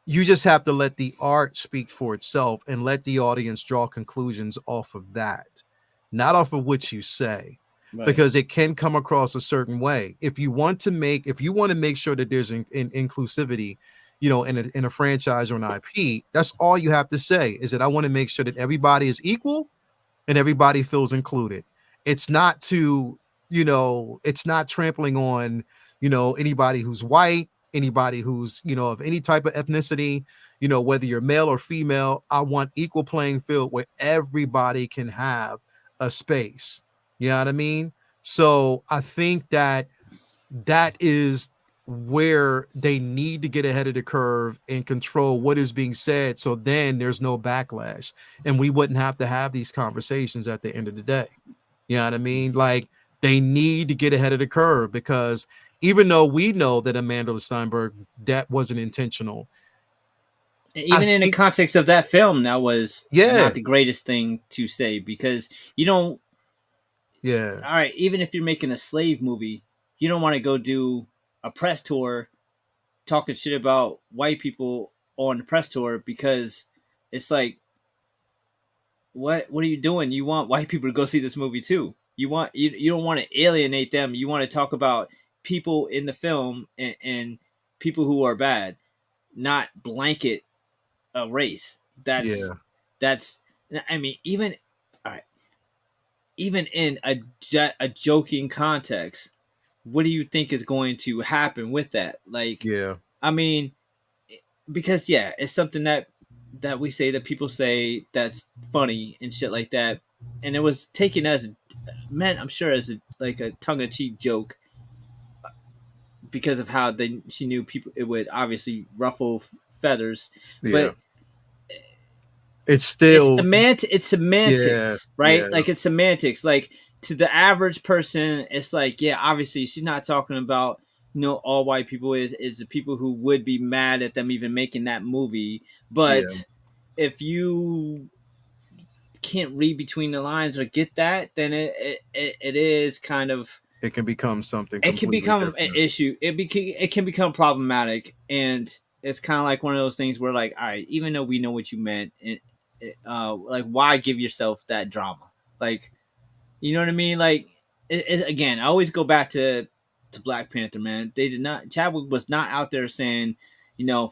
you just have to let the art speak for itself and let the audience draw conclusions off of that, not off of what you say, because it can come across a certain way. If you want to make sure that there's an inclusivity, in a franchise or an IP, that's all you have to say, is that I want to make sure that everybody is equal and everybody feels included. It's not it's not trampling on, anybody who's white, anybody who's, of any type of ethnicity, whether you're male or female. I want equal playing field where everybody can have a space. You know what I mean? So I think that is where they need to get ahead of the curve and control what is being said, so then there's no backlash and we wouldn't have to have these conversations at the end of the day. You know what I mean? Like, They need to get ahead of the curve, because even though we know that Amanda Steinberg, that wasn't intentional. I Even in the think, context of that film, that was yeah, not the greatest thing to say, because you don't. yeah, All right, even if you're making a slave movie, you don't want to go do a press tour talking shit about white people on the press tour, because it's like, what are you doing? You want white people to go see this movie too. You don't want to alienate them. You want to talk about people in the film, and people who are bad, not blanket a race. yeah, That's I mean, even all right, even in a joking context, what do you think is going to happen with that? Like, yeah, I mean, because yeah, it's something that we say, that people say, that's funny and shit like that, and it was taken as meant, I'm sure, as like a tongue in cheek joke, because of how she knew people, it would obviously ruffle feathers, yeah. but It's still, it's yeah, semantics, right? yeah, Like, it's semantics. Like, to the average person, it's like, yeah, obviously she's not talking about, all white people, is the people who would be mad at them even making that movie. yeah. But if you can't read between the lines or get that, then it is kind of, It can become something it can completely become an different. issue. It can become problematic, and it's kind of like one of those things where, like, all right, even though we know what you meant, like, why give yourself that drama? Like, you know what I mean? Like, again, I always go back to Black Panther, man. They did not. Chadwick was not out there saying,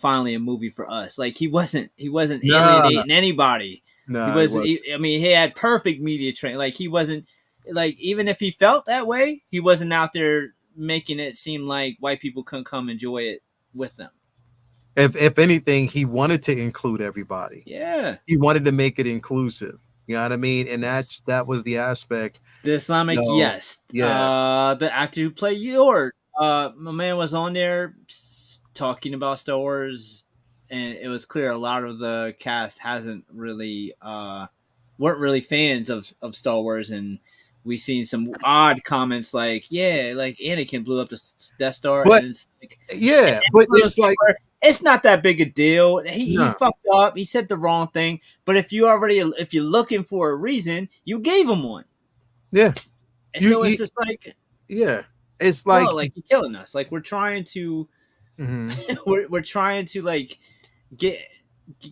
finally a movie for us. Like, he wasn't Nah, alienating anybody. He nah, it was. was. I mean, he had perfect media training. Like, he wasn't, like, even if he felt that way, he wasn't out there making it seem like white people couldn't come enjoy it with them. If anything, he wanted to include everybody. Yeah. He wanted to make it inclusive. You know what I mean? And that was the aspect. The Islamic, No, yes. yeah, The actor who played Yord, my man was on there talking about Star Wars, and it was clear a lot of the cast hasn't really, weren't really fans of Star Wars, and we seen some odd comments like, yeah, like Anakin blew up the Death Star, but and it's like, yeah, but one of those it's things like, where it's not that big a deal. He no, fucked up. He said the wrong thing. But if you're looking for a reason, you gave him one. yeah, And so it's you just like, yeah, it's bro, like, like, you're killing us. Like, we're trying to mhm, we're trying to, like, get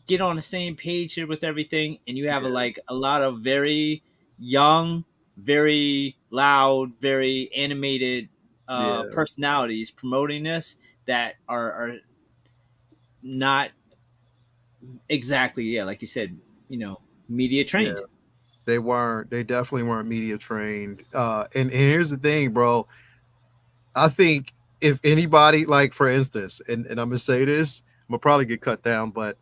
get on the same page here with everything, and you have yeah, like a lot of very young, very loud, very animated yeah, personalities promoting this, that are not exactly, yeah, like you said, media yeah. trained. They weren't. They definitely weren't media trained. And here's the thing, bro. I think if anybody, like for instance, and I'm gonna say this, I'm gonna probably get cut down, but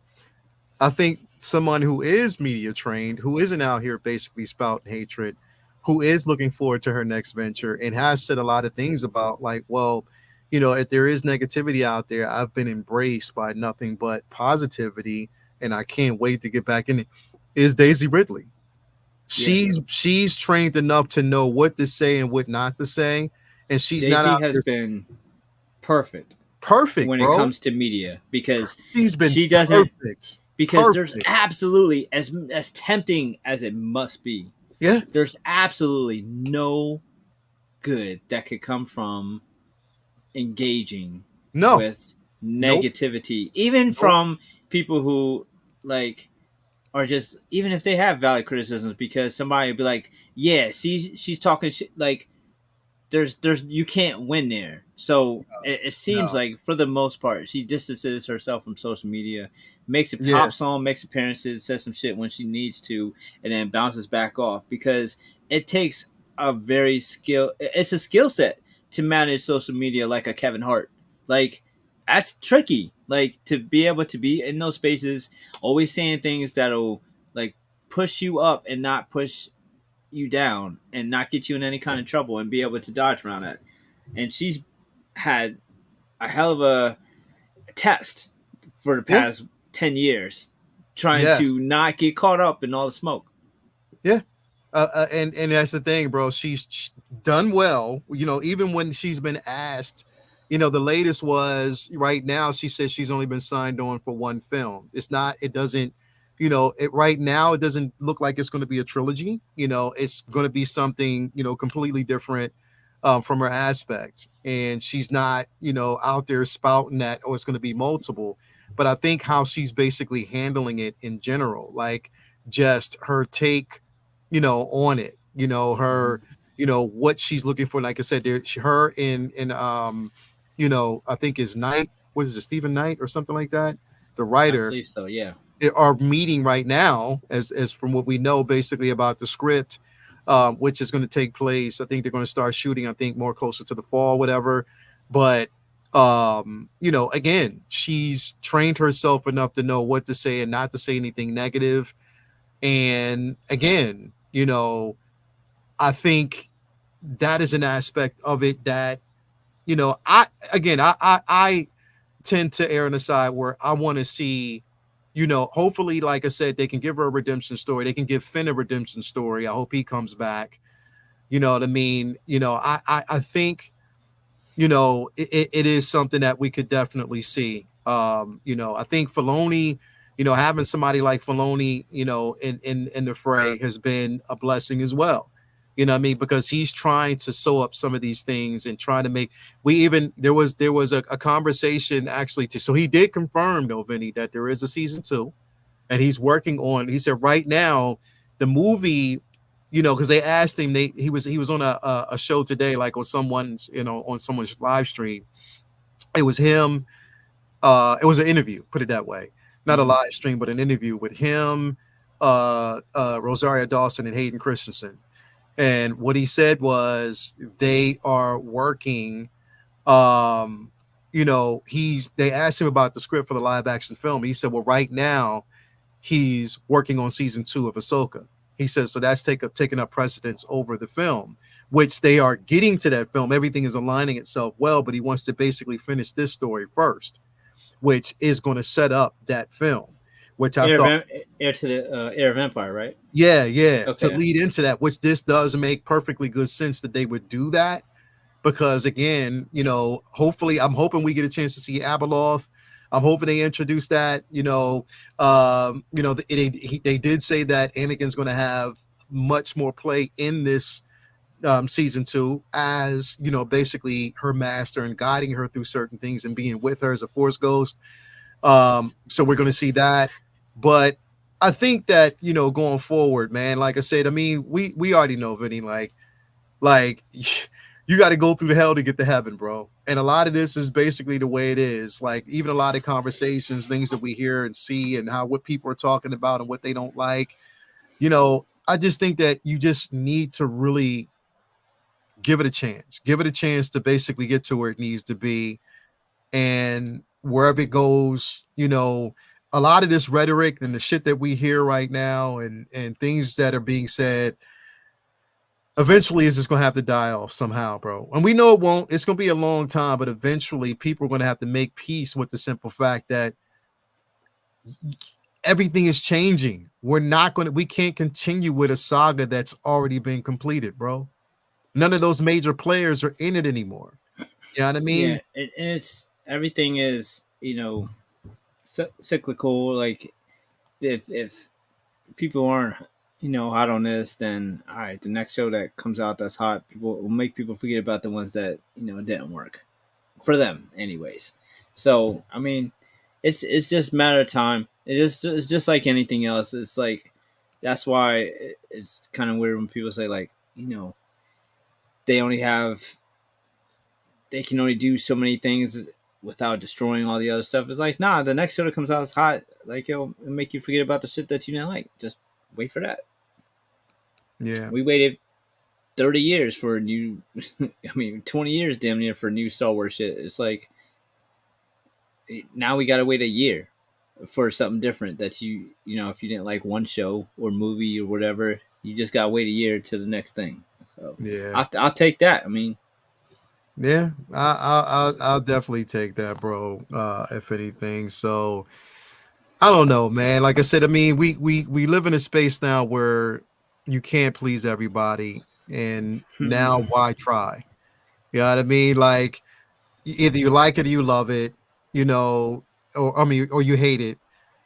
I think someone who is media trained, who isn't out here basically spouting hatred, who is looking forward to her next venture and has said a lot of things about, like, well, if there is negativity out there, I've been embraced by nothing but positivity, and I can't wait to get back in it, is Daisy Ridley. Yeah, She's trained enough to know what to say and what not to say, and she's not Daisy out has there. been perfect Perfect, when it bro. comes to media, because She's been she doesn't, perfect. because there's Perfect. absolutely, as tempting as it must be, Yeah. there's absolutely no good that could come from engaging No. with Nope. negativity, even Nope. from people who, like, are just, even if they have valid criticisms, because somebody would be like, yeah, she's talking shit, like, there's you can't win there. So it seems No. like, for the most part, she distances herself from social media, makes a Yeah. pop song, makes appearances, says some shit when she needs to, and then bounces back off, because it takes a very skill. It's a skill set to manage social media like a Kevin Hart. Like, that's tricky. Like, to be able to be in those spaces, always saying things that'll, like, push you up and not push you down, and not get you in any kind of trouble, and be able to dodge around it. And she's had a hell of a test for the Yeah. past 10 years, trying Yes. to not get caught up in all the smoke. Yeah. And that's the thing, bro. She's done well. Even when she's been asked, the latest was right now. She says she's only been signed on for one film. It's not. It doesn't. It right now. It doesn't look like it's going to be a trilogy. It's going to be something completely different from her aspect. And she's not out there spouting that, oh, it's going to be multiple. But I think how she's basically handling it in general, like just her take on it, her, what she's looking for. Like I said, her in I think is Knight, what is it, Stephen Knight or something like that, the I writer, believe so. Yeah. are meeting right now, as from what we know, basically about the script, which is going to take place. I think they're going to start shooting, I think, more closer to the fall, whatever. But again, she's trained herself enough to know what to say and not to say anything negative. And again, I think that is an aspect of it that, I tend to err on the side where I want to see, hopefully, like I said, they can give her a redemption story. They can give Finn a redemption story. I hope he comes back. You know what I mean? I think, it is something that we could definitely see. I think Filoni, having somebody like Filoni, in the fray has been a blessing as well. You know what I mean? Because he's trying to sew up some of these things and trying to make. There was a conversation actually so he did confirm, though, Vinny, that there is a season 2, and he's working on. He said right now the movie, because they asked him, he was on a show today, like on someone's live stream. It was him. It was an interview, put it that way, not a live stream, but an interview with him, Rosario Dawson, and Hayden Christensen. And what he said was they are working. They asked him about the script for the live action film. He said, well, right now he's working on season 2 of Ahsoka. He says, so that's taking up precedence over the film, which they are getting to that film. Everything is aligning itself well, but he wants to basically finish this story first, which is going to set up that film, which I thought Heir to the Heir of Empire, right? Yeah. Okay. To lead into that, which this does make perfectly good sense that they would do that, because again, hopefully, I'm hoping we get a chance to see Abeloth. I'm hoping they introduce that. They did say that Anakin's going to have much more play in this season 2, as basically her master and guiding her through certain things and being with her as a Force ghost. So we're going to see that. But I think that, going forward, man, like I said, I mean, we already know, Vinny, like you got to go through the hell to get to heaven, bro. And a lot of this is basically the way it is. Like, even a lot of conversations, things that we hear and see, and what people are talking about and what they don't like. I just think that you just need to really give it a chance. Give it a chance to basically get to where it needs to be. And wherever it goes, a lot of this rhetoric and the shit that we hear right now and things that are being said, eventually is just going to have to die off somehow, bro. And we know it won't. It's going to be a long time, but eventually people are going to have to make peace with the simple fact that everything is changing. We can't continue with a saga that's already been completed, bro. None of those major players are in it anymore. You know what I mean? Yeah, it's everything is, cyclical. Like, if people aren't, hot on this, then all right, the next show that comes out that's hot, people will make people forget about the ones that didn't work for them, anyways. So I mean, it's just a matter of time. It's just like anything else. It's like that's why it's kind of weird when people say, like, they can only do so many things without destroying all the other stuff. It's like, nah, the next show that comes out is hot. Like, it'll make you forget about the shit that you didn't like. Just wait for that. Yeah. We waited 30 years for a new, 20 years damn near for new Star Wars shit. It's like, now we got to wait a year for something different that if you didn't like one show or movie or whatever, you just got to wait a year to the next thing. So yeah, I'll take that. Yeah, I'll definitely take that, bro. If anything, so I don't know, man. Like I said, I mean, we live in a space now where, you can't please everybody, and now why try? You know what I mean? Like either you like it or you love it, you know, or I mean, or you hate it,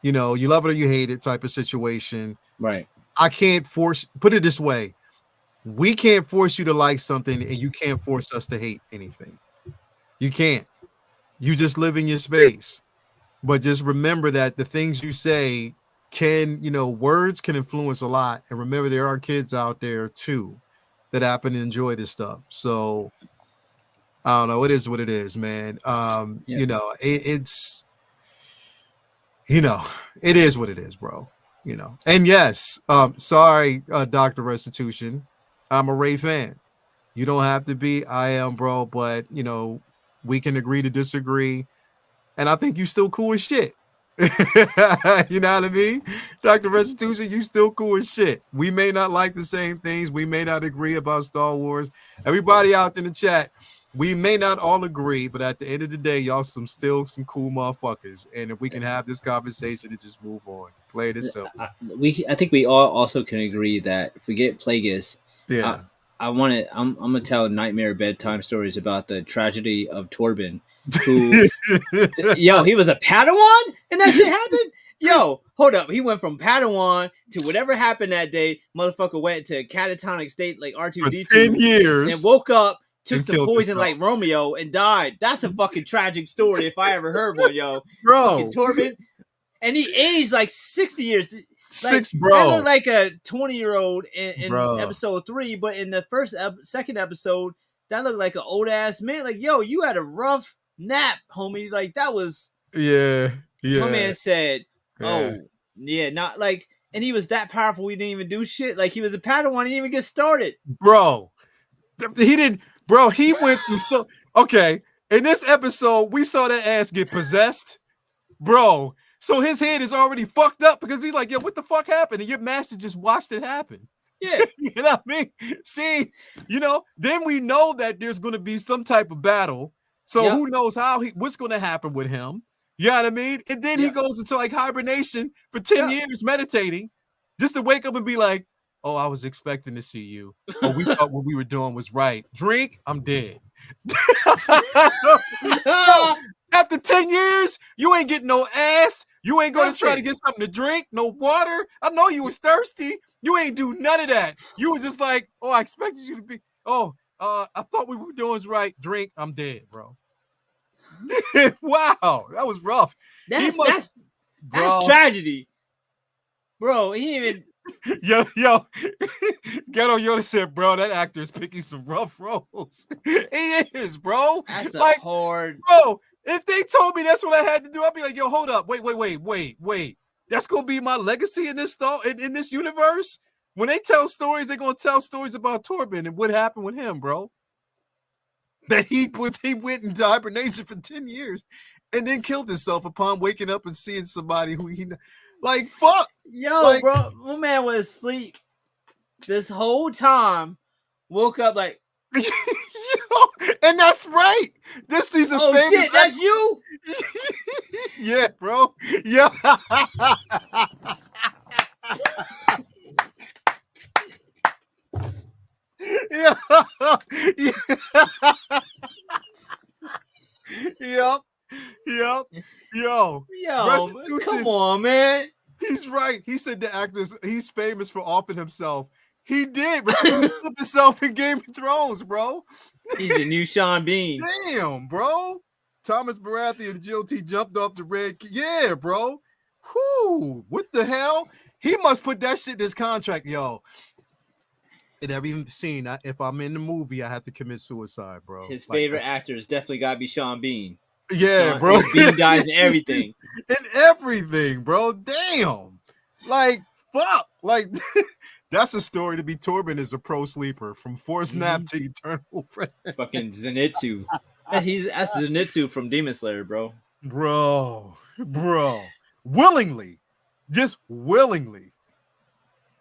you know, you love it or you hate it type of situation. Right. I can't force. Put it this way: we can't force you to like something, and you can't force us to hate anything. You can't. You just live in your space. But just remember that the things you say can, you know, words can influence a lot. And remember, there are kids out there too that happen to enjoy this stuff. So I don't know. It is what it is, man. Yeah. You know, it's, you know, it is what it is, bro. You know, and yes, sorry, Dr. Restitution. I'm a Ray fan. You don't have to be. I am, bro. But you know, we can agree to disagree. And I think you still cool as shit. You know what I mean? Dr. Restitution, you still cool as shit. We may not like the same things. We may not agree about Star Wars. Everybody out in the chat, we may not all agree, but at the end of the day, y'all still some cool motherfuckers. And if we can have this conversation and just move on, play it simple. I think we all also can agree that forget Plagueis. Yeah. I'm gonna tell nightmare bedtime stories about the tragedy of Torben, who yo, he was a Padawan and that shit happened. Yo, hold up. He went from Padawan to whatever happened that day. Motherfucker went to a catatonic state like R2D2 for 10 years and woke up, took and some killed poison himself. like Romeo and died. That's a fucking tragic story if I ever heard one, yo. Bro. Fucking Torben. And he aged like 60 years. Six, That bro. looked like a 20-year-old in Bro. episode 3, but in the second episode, that looked like an old ass man. Like, yo, you had a rough nap, homie. Like, that was Yeah. my man said, Yeah. oh, yeah, not like, and he was that powerful, he didn't even do shit. Like, he was a Padawan, he didn't even get started. Bro. He didn't, bro. He went through so okay. In this episode, we saw that ass get possessed, bro. So his head is already fucked up because he's like, yo, what the fuck happened? And your master just watched it happen. Yeah. You know what I mean? See, you know, then we know that there's going to be some type of battle. So who knows what's going to happen with him? You know what I mean? And then he goes into like hibernation for 10 years meditating just to wake up and be like, oh, I was expecting to see you. Oh, we thought what we were doing was right. Drink, I'm dead. No, after 10 years, you ain't getting no ass. You ain't going to try to get something to drink, no water. I know you was thirsty. You ain't do none of that. You was just like, oh, I expected you to be, I thought we were doing right. Drink, I'm dead, bro. Wow, that was rough. That's tragedy. Bro, he even Yo, Ghetto Yoda said, bro, that actor is picking some rough roles. He is, bro. That's like, hard. Bro, if they told me that's what I had to do, I'd be like, yo, hold up. Wait. That's gonna be my legacy in this in this universe. When they tell stories, they're gonna tell stories about Torben and what happened with him, bro. That he went into hibernation for 10 years and then killed himself upon waking up and seeing somebody who he like fuck. Yo, like, bro, my man was asleep this whole time. Woke up like, yo, and that's right. This season. Oh shit, that's you. Yeah, bro. Yeah. Yeah. Yep. Yo, come on, man. He's right. He said the actors, he's famous for offing himself. He did, bro. He flipped himself in Game of Thrones, bro. He's the new Sean Bean. Damn, bro. Thomas Baratheon and GOT jumped off the red. Yeah, bro. Whoo, what the hell? He must put that shit in his contract, yo. In every scene, if I'm in the movie, I have to commit suicide, bro. His favorite actor is definitely gotta be Sean Bean. Yeah, bro. Bean dies in everything. In everything, bro. Damn. Like, fuck. Like, that's a story to be. Torben is a pro sleeper from forced nap to eternal friend. Fucking Zenitsu. That's Zenitsu from Demon Slayer, bro. Bro. Willingly. Just willingly.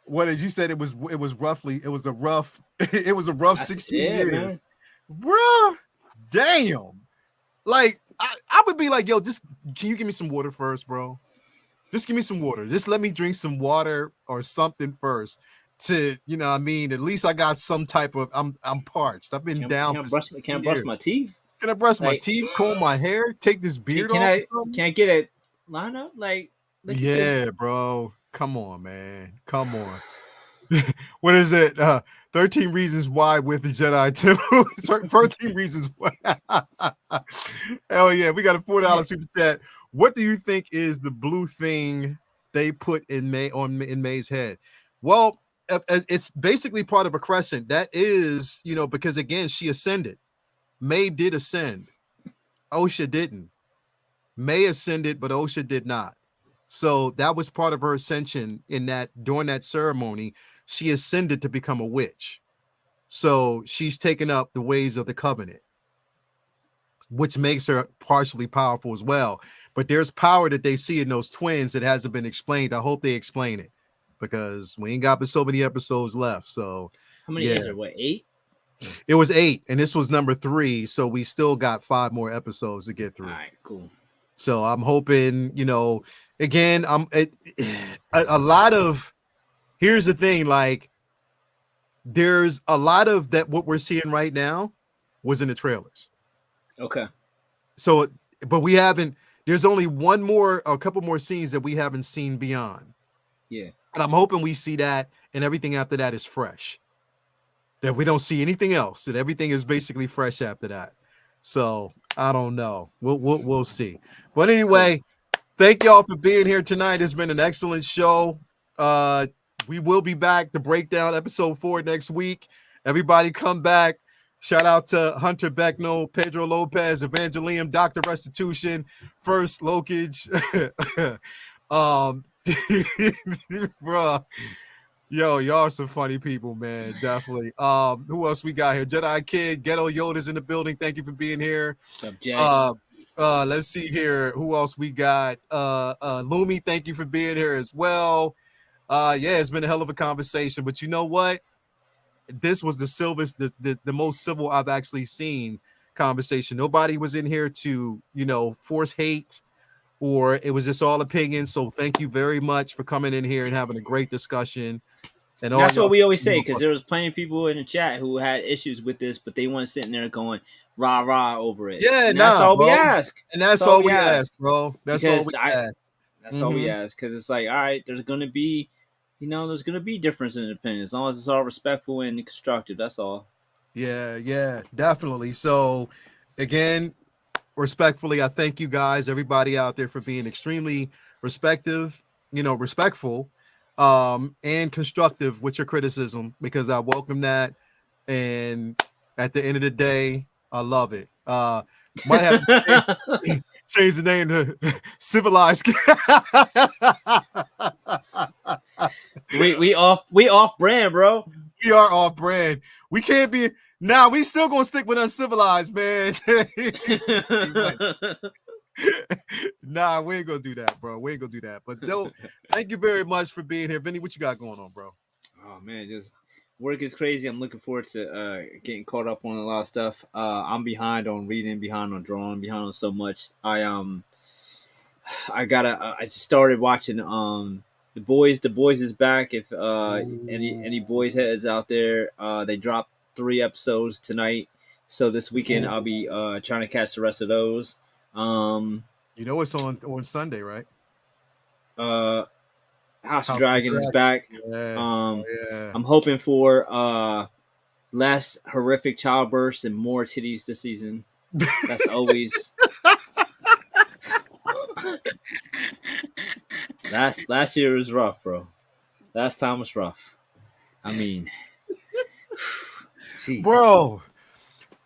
What as you said, it was a rough 16 years. Man. Bro. Damn. Like, I would be like, yo, just can you give me some water first, bro? Just give me some water. Just let me drink some water or something first. to, you know, I mean, at least I got some type of. I'm parched. I've been down. Can't brush my teeth. Can I brush my Like, teeth, comb my hair, take this beard can off or I something? can I get a lineup? Like, look at this. Yeah, bro. Come on, man. Come on. What is it? 13 Reasons Why with the Jedi 2. 13 Reasons Why. Hell yeah. We got a $4 super chat. What do you think is the blue thing they put in May's head? Well, it's basically part of a crescent. That is, you know, because again, she ascended. May did ascend. Osha didn't. May ascended, but Osha did not. So that was part of her ascension in that during that ceremony, she ascended to become a witch. So she's taken up the ways of the covenant, which makes her partially powerful as well. But there's power that they see in those twins that hasn't been explained. I hope they explain it because we ain't got but so many episodes left. So how many is there? What, 8? It was 8, and this was number 3. So we still got 5 more episodes to get through. All right, cool. So I'm hoping, you know, again, a lot of, here's the thing, like there's a lot of that what we're seeing right now was in the trailers. Okay. So, but we haven't, there's only a couple more scenes that we haven't seen beyond. Yeah. And I'm hoping we see that and everything after that is fresh. That we don't see anything else, that everything is basically fresh after that. So I don't know. We'll see. But anyway, thank y'all for being here tonight. It's been an excellent show. We will be back to break down episode 4 next week. Everybody come back. Shout out to Hunter Beckno, Pedro Lopez, Evangelium, Dr. Restitution, First Lokage. Bruh. Yo, y'all are some funny people, man. Definitely. Who else we got here? Jedi Kid, Ghetto Yoda's in the building. Thank you for being here. Let's see here. Who else we got? Lumi, thank you for being here as well. Yeah, it's been a hell of a conversation. But you know what? This was the most civil I've actually seen conversation. Nobody was in here to, you know, force hate, or it was just all opinion. So thank you very much for coming in here and having a great discussion. And that's what we always say, because there was plenty of people in the chat who had issues with this, but they weren't sitting there going rah rah over it. Yeah, and that's all we ask. And that's all we ask, bro. That's all we ask. That's all we ask, because it's like, all right, there's gonna be, you know, there's gonna be difference in opinion, as long as it's all respectful and constructive. That's all. Yeah, definitely. So, again, respectfully, I thank you guys, everybody out there, for being extremely respectful, and constructive with your criticism, because I welcome that. And at the end of the day, I love it. Might have to change the name to Civilized. we off brand, bro. We are off brand. We can't be. Nah, we still gonna stick with Uncivilized, man. Nah, we ain't gonna do that, bro. We ain't gonna do that. But no, thank you very much for being here, Vinny. What you got going on, bro? Oh man, just work is crazy. I'm looking forward to getting caught up on a lot of stuff. I'm behind on reading, behind on drawing, behind on so much. I just started watching The Boys. The Boys is back. If any boys heads out there, they dropped 3 episodes tonight. So this weekend I'll be trying to catch the rest of those. You know it's on Sunday, right? House of Dragon is back. Yeah. I'm hoping for less horrific childbirths and more titties this season. That's always. Last year was rough, bro. Last time was rough. I mean, geez. Bro,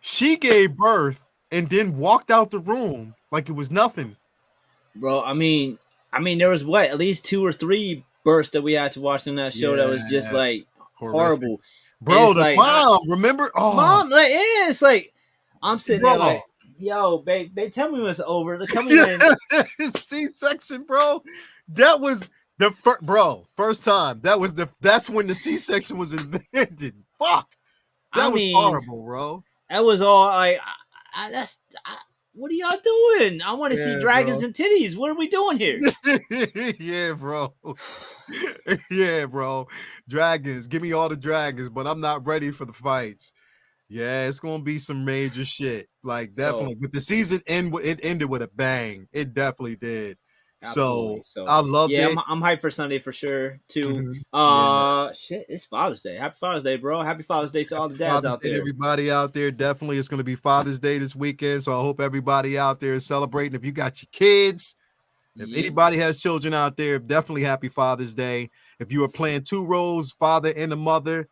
she gave birth and then walked out the room like it was nothing. Bro, I mean, there was at least 2 or 3 bursts that we had to watch in that show that was just like horrible. Bro, the mom, remember? Oh, mom, like, yeah, it's like I'm sitting there like, yo, babe, tell me when it's over. Tell me when. C-section, bro. That was the first time. That's when the C-section was invented. Fuck. That was horrible, bro. That was all what are y'all doing? I want to see dragons bro. and titties. What are we doing here? Yeah, bro. Yeah, bro. Dragons. Give me all the dragons, but I'm not ready for the fights. Yeah, it's gonna be some major shit. Like definitely. But the season it ended with a bang. It definitely did. Absolutely. So I loved it. I'm hyped for Sunday for sure too. Shit, it's Father's Day. Happy Father's Day, bro. Happy Father's Day to all the dads Father's out Day, there. everybody out there. Definitely, it's going to be Father's Day this weekend. So I hope everybody out there is celebrating. If you got your kids, if anybody has children out there, definitely happy Father's Day. If you are playing two roles, father and a mother,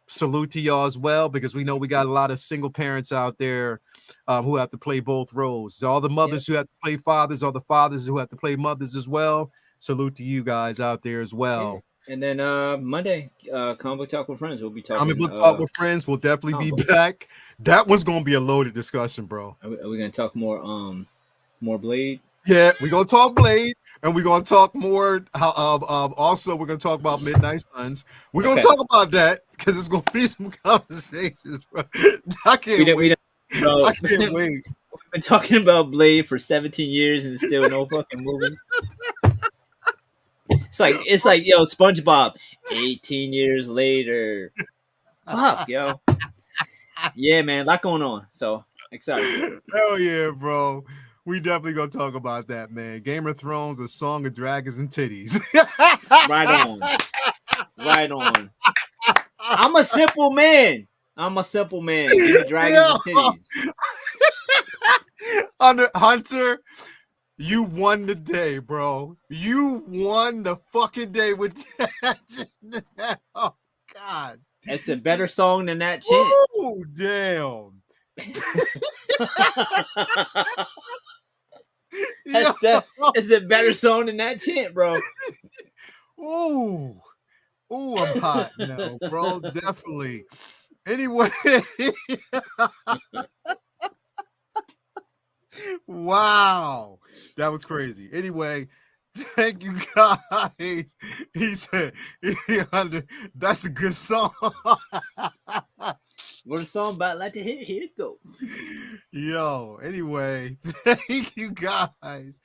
salute to y'all as well, because we know we got a lot of single parents out there who have to play both roles. So all the mothers who have to play fathers, all the fathers who have to play mothers as well. Salute to you guys out there as well. And then Monday, Comic Book Talk with Friends. We'll be talking. Comic Book Talk with Friends will definitely be back. That one's gonna be a loaded discussion, bro. Are we gonna talk more Blade? Yeah, we're gonna talk Blade, and we're gonna talk more. Also, we're gonna talk about Midnight Suns. We're gonna talk about that because it's gonna be some conversations, bro. I can't wait. I can't wait. We've been talking about Blade for 17 years and still no fucking movie. It's like yo, SpongeBob, 18 years later. Fuck, yo. Yeah, man, a lot going on. So excited. Hell yeah, bro. We definitely gonna talk about that, man. Game of Thrones, A Song of Dragons and Titties. Right on. Right on. I'm a simple man. Give me dragons and titties. Hunter, you won the day, bro. You won the fucking day with that. Oh, God. It's a better song than that chant. Oh, damn. It's a better song than that chant, bro. Ooh, I'm hot now, bro. Definitely. Anyway. Wow, that was crazy. Anyway, thank you guys. He said, "That's a good song." What a song about? Like to hear it go. Yo, anyway, thank you guys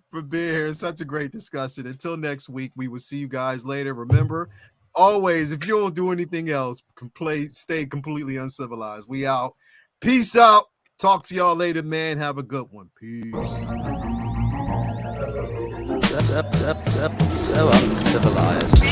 for being here. It's such a great discussion. Until next week, we will see you guys later. Remember, always, if you don't do anything else, stay completely uncivilized. We out. Peace out. Talk to y'all later, man. Have a good one. Peace. So uncivilized.